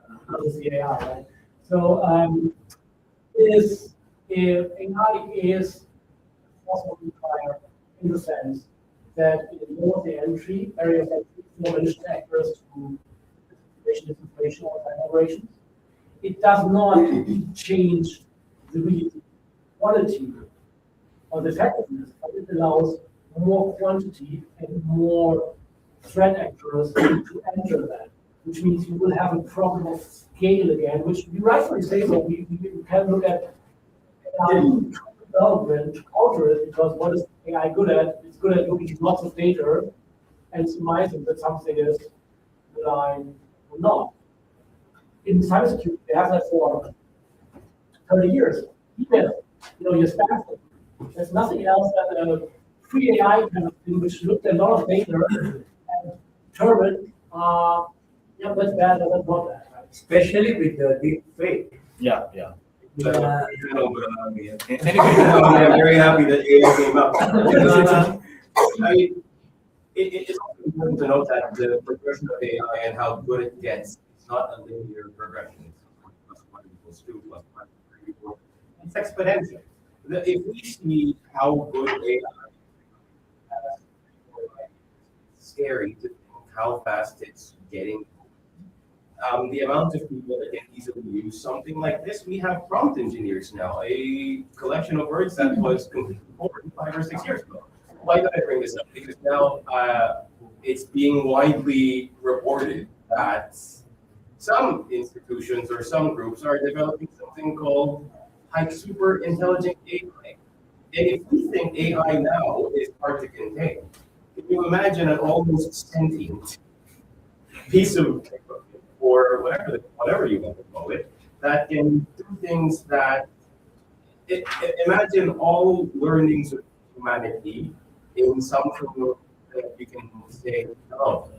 [SPEAKER 3] Because it's the AI, right? So, AI is also multiplier in the sense that it lowers the entry, very effective for malicious actors to disinformation or operations. It does not change the real quality or the effectiveness, but it allows more quantity and more threat actors to enter that, which means you will have a problem of scale again, which you rightfully say so. We can look at development to counter it, because what is AI good at? It's good at looking at lots of data and surmising that something is lying or not. In cybersecurity, they have that for 30 years. Email, your spam thing. There's nothing else than a free AI kind of thing, which looked at a lot of data and determined, that's bad, that's not bad. Right?
[SPEAKER 8] Especially with the deep fake.
[SPEAKER 6] Yeah.
[SPEAKER 9] Anyway, I'm very happy that AI came up. I mean, it's also important to note that the progression of AI and how good it gets is not a linear progression. It's plus 1 equals 2 plus 1 equals 3. It's exponential. If we see how good AI is, it's scary to think how fast it's getting. The amount of people that can easily use something like this, we have prompt engineers now, a collection of words that was completely boring 5 or 6 years ago. Why did I bring this up? Because now it's being widely reported that some institutions or some groups are developing something called super intelligent AI. And if we think AI now is hard to contain, can you imagine an almost sentient piece of equipment, or whatever you want to call it, that can do things that imagine all learnings of humanity in something that you can say, oh,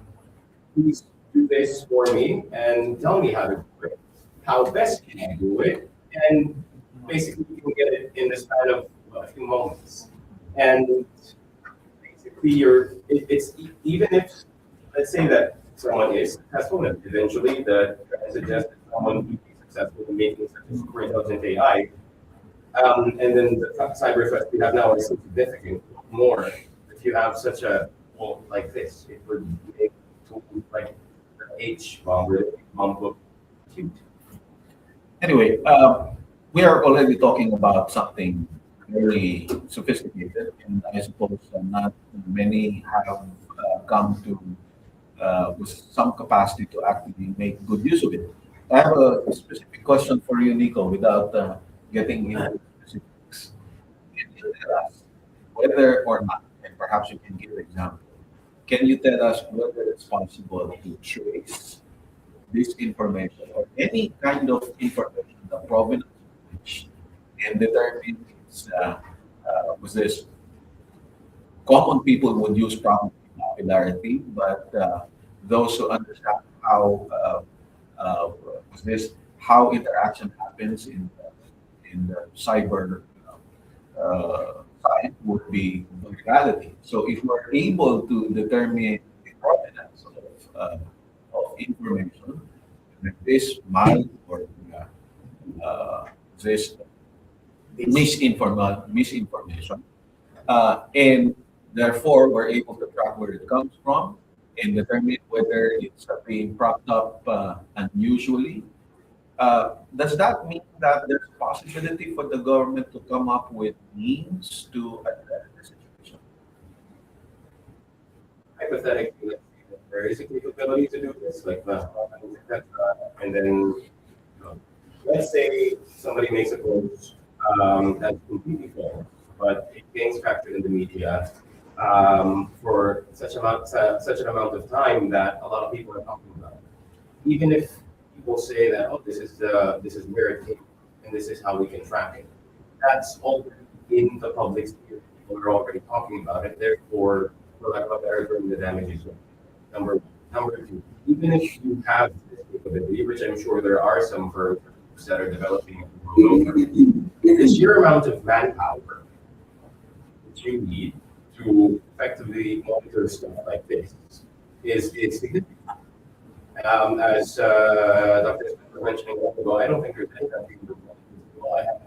[SPEAKER 9] please do this for me and tell me how to do it. How best can you do it? And basically you can get it in the span of a few moments. And basically even if, let's say that someone is successful, and eventually the trend suggests that someone will be successful in making such a super intelligent AI, and then the cyber threats we have now are significant more. If you have such a tool like this, it would make tools like the H bomb look cute.
[SPEAKER 6] Anyway, we are already talking about something very sophisticated, and I suppose not many have come to with some capacity to actually make good use of it. I have a specific question for you, Nico, without getting into specifics. Can you tell us whether or not, and perhaps you can give an example, can you tell us whether it's possible to trace this information or any kind of information, the provenance of which, and determine its, was this common people would use probably popularity, but those who understand how was this how interaction happens in the cyber side would be virality. So if we're able to determine the provenance of information, this might or this misinformation, and therefore we're able to track where it comes from and determine whether it's being propped up unusually. Does that mean that there's a possibility for the government to come up with means to address the situation?
[SPEAKER 9] Hypothetically, let's say that there is a capability to do this, like and then let's say somebody makes a post that's completely false, but it gains traction in the media for such an amount of time that a lot of people are talking about it. Even if people say that, oh, this is where it came and this is how we can track it. That's already in the public sphere. People are already talking about it. Therefore, for lack of a better term, the damage is done. Number one. Number two, even if you have this capability, which I'm sure there are some firms that are developing it all over, the sheer amount of manpower that you need to effectively monitor stuff like this is significant. As Dr. Smith was mentioning a while ago, I don't think there's any country in the world. I have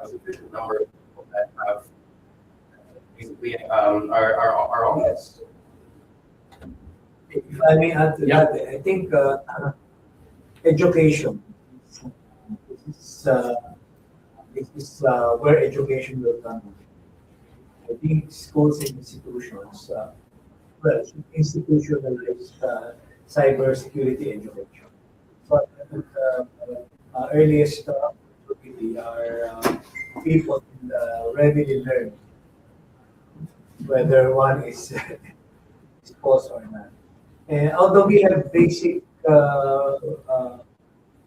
[SPEAKER 9] a sufficient number of people that have basically are on this.
[SPEAKER 8] If I may add to that, I think education this is where education will come. I think schools and institutions, well, should institutionalize cybersecurity education. So earliest opportunity are people readily learn whether one is false or not. And although we have basic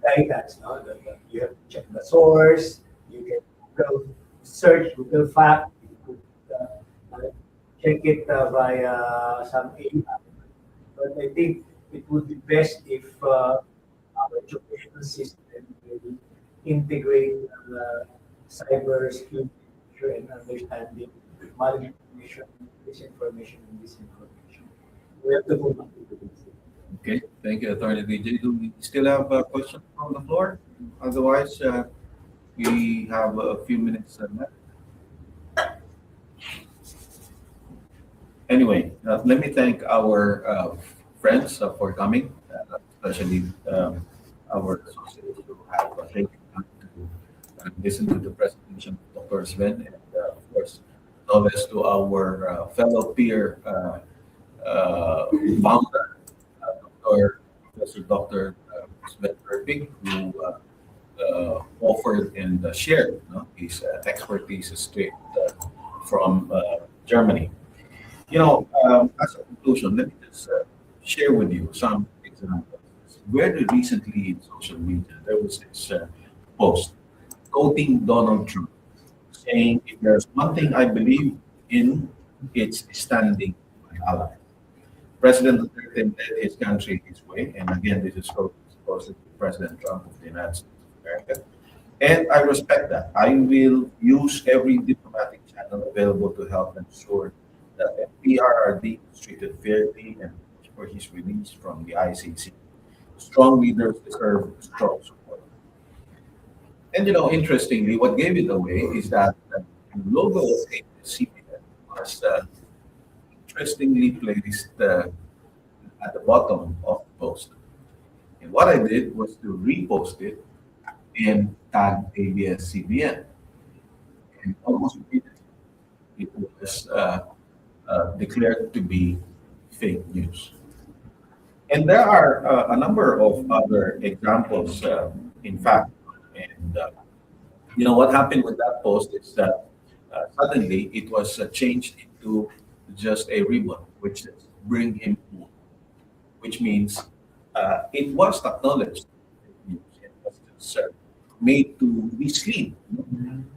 [SPEAKER 8] guidance, no? You have to check the source, you can Google search, Google fact, you could check it via some AI. But I think it would be best if our educational system will integrate cyber security and understanding malinformation, misinformation, and disinformation. We have to go back to this.
[SPEAKER 6] Okay, thank you, Attorney DJ. Do we still have a question from the floor? Otherwise, we have a few minutes left. Anyway, let me thank our friends for coming, especially our associates who have taken time to listen to the presentation of Dr. Sven, and of course, no less to our fellow peer founder, Professor Dr. Sven Erping, who offered and shared his expertise straight from Germany. You know, as a conclusion, let me just share with you some examples. Very recently in social media, there was this post quoting Donald Trump, saying, if there's one thing I believe in, it's standing by allies. President Duterte led his country his way, and again, this is supposed to President Trump of the United States of America. And I respect that. I will use every diplomatic channel available to help ensure that PRRD is treated fairly and for his release from the ICC. Strong leaders deserve strong support. And you know, interestingly, what gave it away is that the logo of CPN was interestingly placed at the bottom of the post. And what I did was to repost it and tag ABS-CBN. And almost immediately, it was declared to be fake news. And there are a number of other examples, in fact. And you know what happened with that post is that suddenly it was changed into just a ribbon, which says "Bring him home," which means it was acknowledged. It was just, made to mislead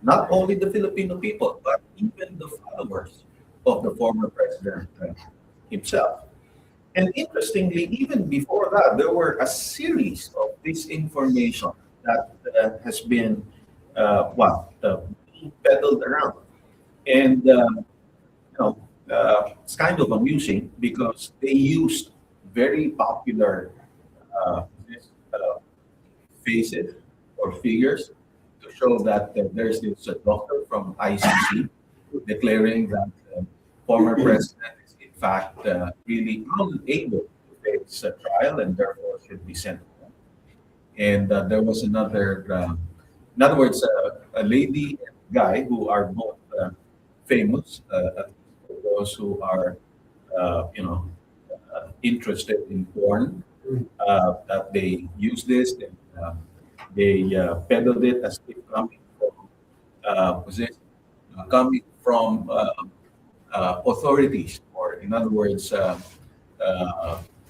[SPEAKER 6] not only the Filipino people but even the followers of the former president himself. And interestingly, even before that, there were a series of disinformation that has been peddled around. And it's kind of amusing because they used very popular faces or figures to show that there's this doctor from ICC declaring that the former president is in fact really unable to face a trial and therefore should be sent home. And there was another, in other words, a lady and guy who are both famous, those who are, interested in porn, that they use this, and they peddled it as if coming from coming from authorities, or in other words,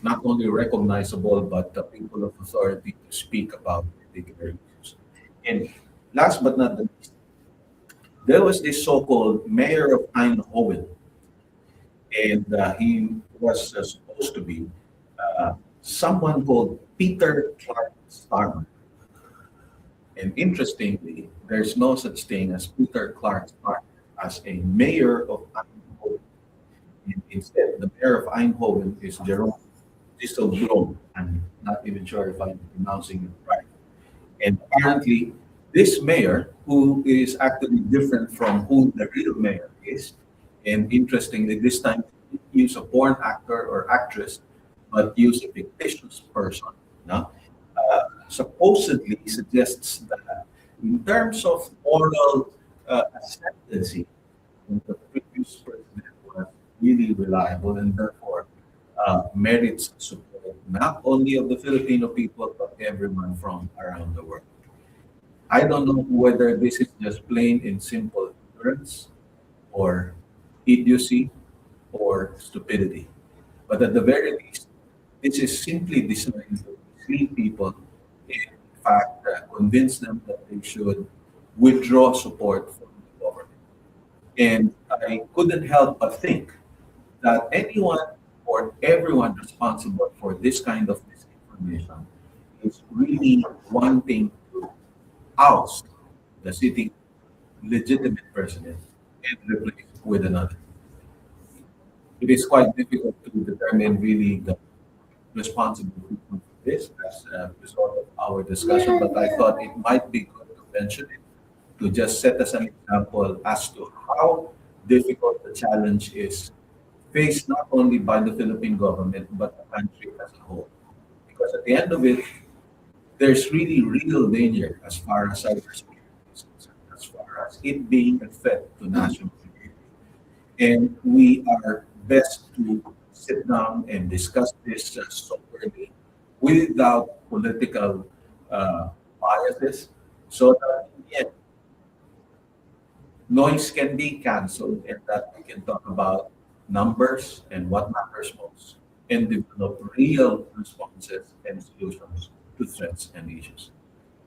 [SPEAKER 6] not only recognizable, but the people of authority to speak about particular issues. And last but not the least, there was this so-called mayor of Eindhoven, and he was supposed to be someone called Peter Clark Starmer. And interestingly, there's no such thing as Peter Clark Starmer as a mayor of Eindhoven. And instead, the mayor of Eindhoven is Jerome Disselbloem. I'm not even sure if I'm pronouncing it right. And apparently, this mayor, who is actually different from who the real mayor is, and interestingly, this time he used a born actor or actress, but used a fictitious person, no? Supposedly suggests that in terms of moral ascendancy, the previous president was really reliable and therefore merits support not only of the Filipino people but everyone from around the world. I don't know whether this is just plain and simple ignorance or idiocy or stupidity, but at the very least, this is simply designed to mislead people and, in fact, convince them that they should withdraw support from the government. And I couldn't help but think that anyone or everyone responsible for this kind of misinformation is really wanting to oust the sitting legitimate president and replace it with another. It is quite difficult to determine really the responsible people for this as a result of our discussion, but I thought it might be good to mention it to just set us an example as to how difficult the challenge is faced not only by the Philippine government but the country as a whole. Because at the end of it, there's really real danger as far as cybersecurity is concerned, as far as it being a threat to national security. And we are best to sit down and discuss this soberly without political biases so that in the end, noise can be canceled and that we can talk about numbers and what matters most and develop real responses and solutions to threats and issues.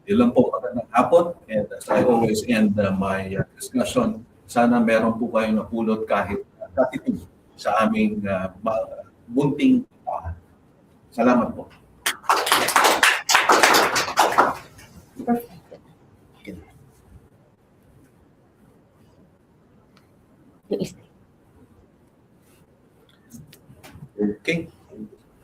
[SPEAKER 6] Yun lang po, magandang hapon. And as I always end my discussion, sana meron po kayong napulot kahit katitid sa aming bunting. Salamat po.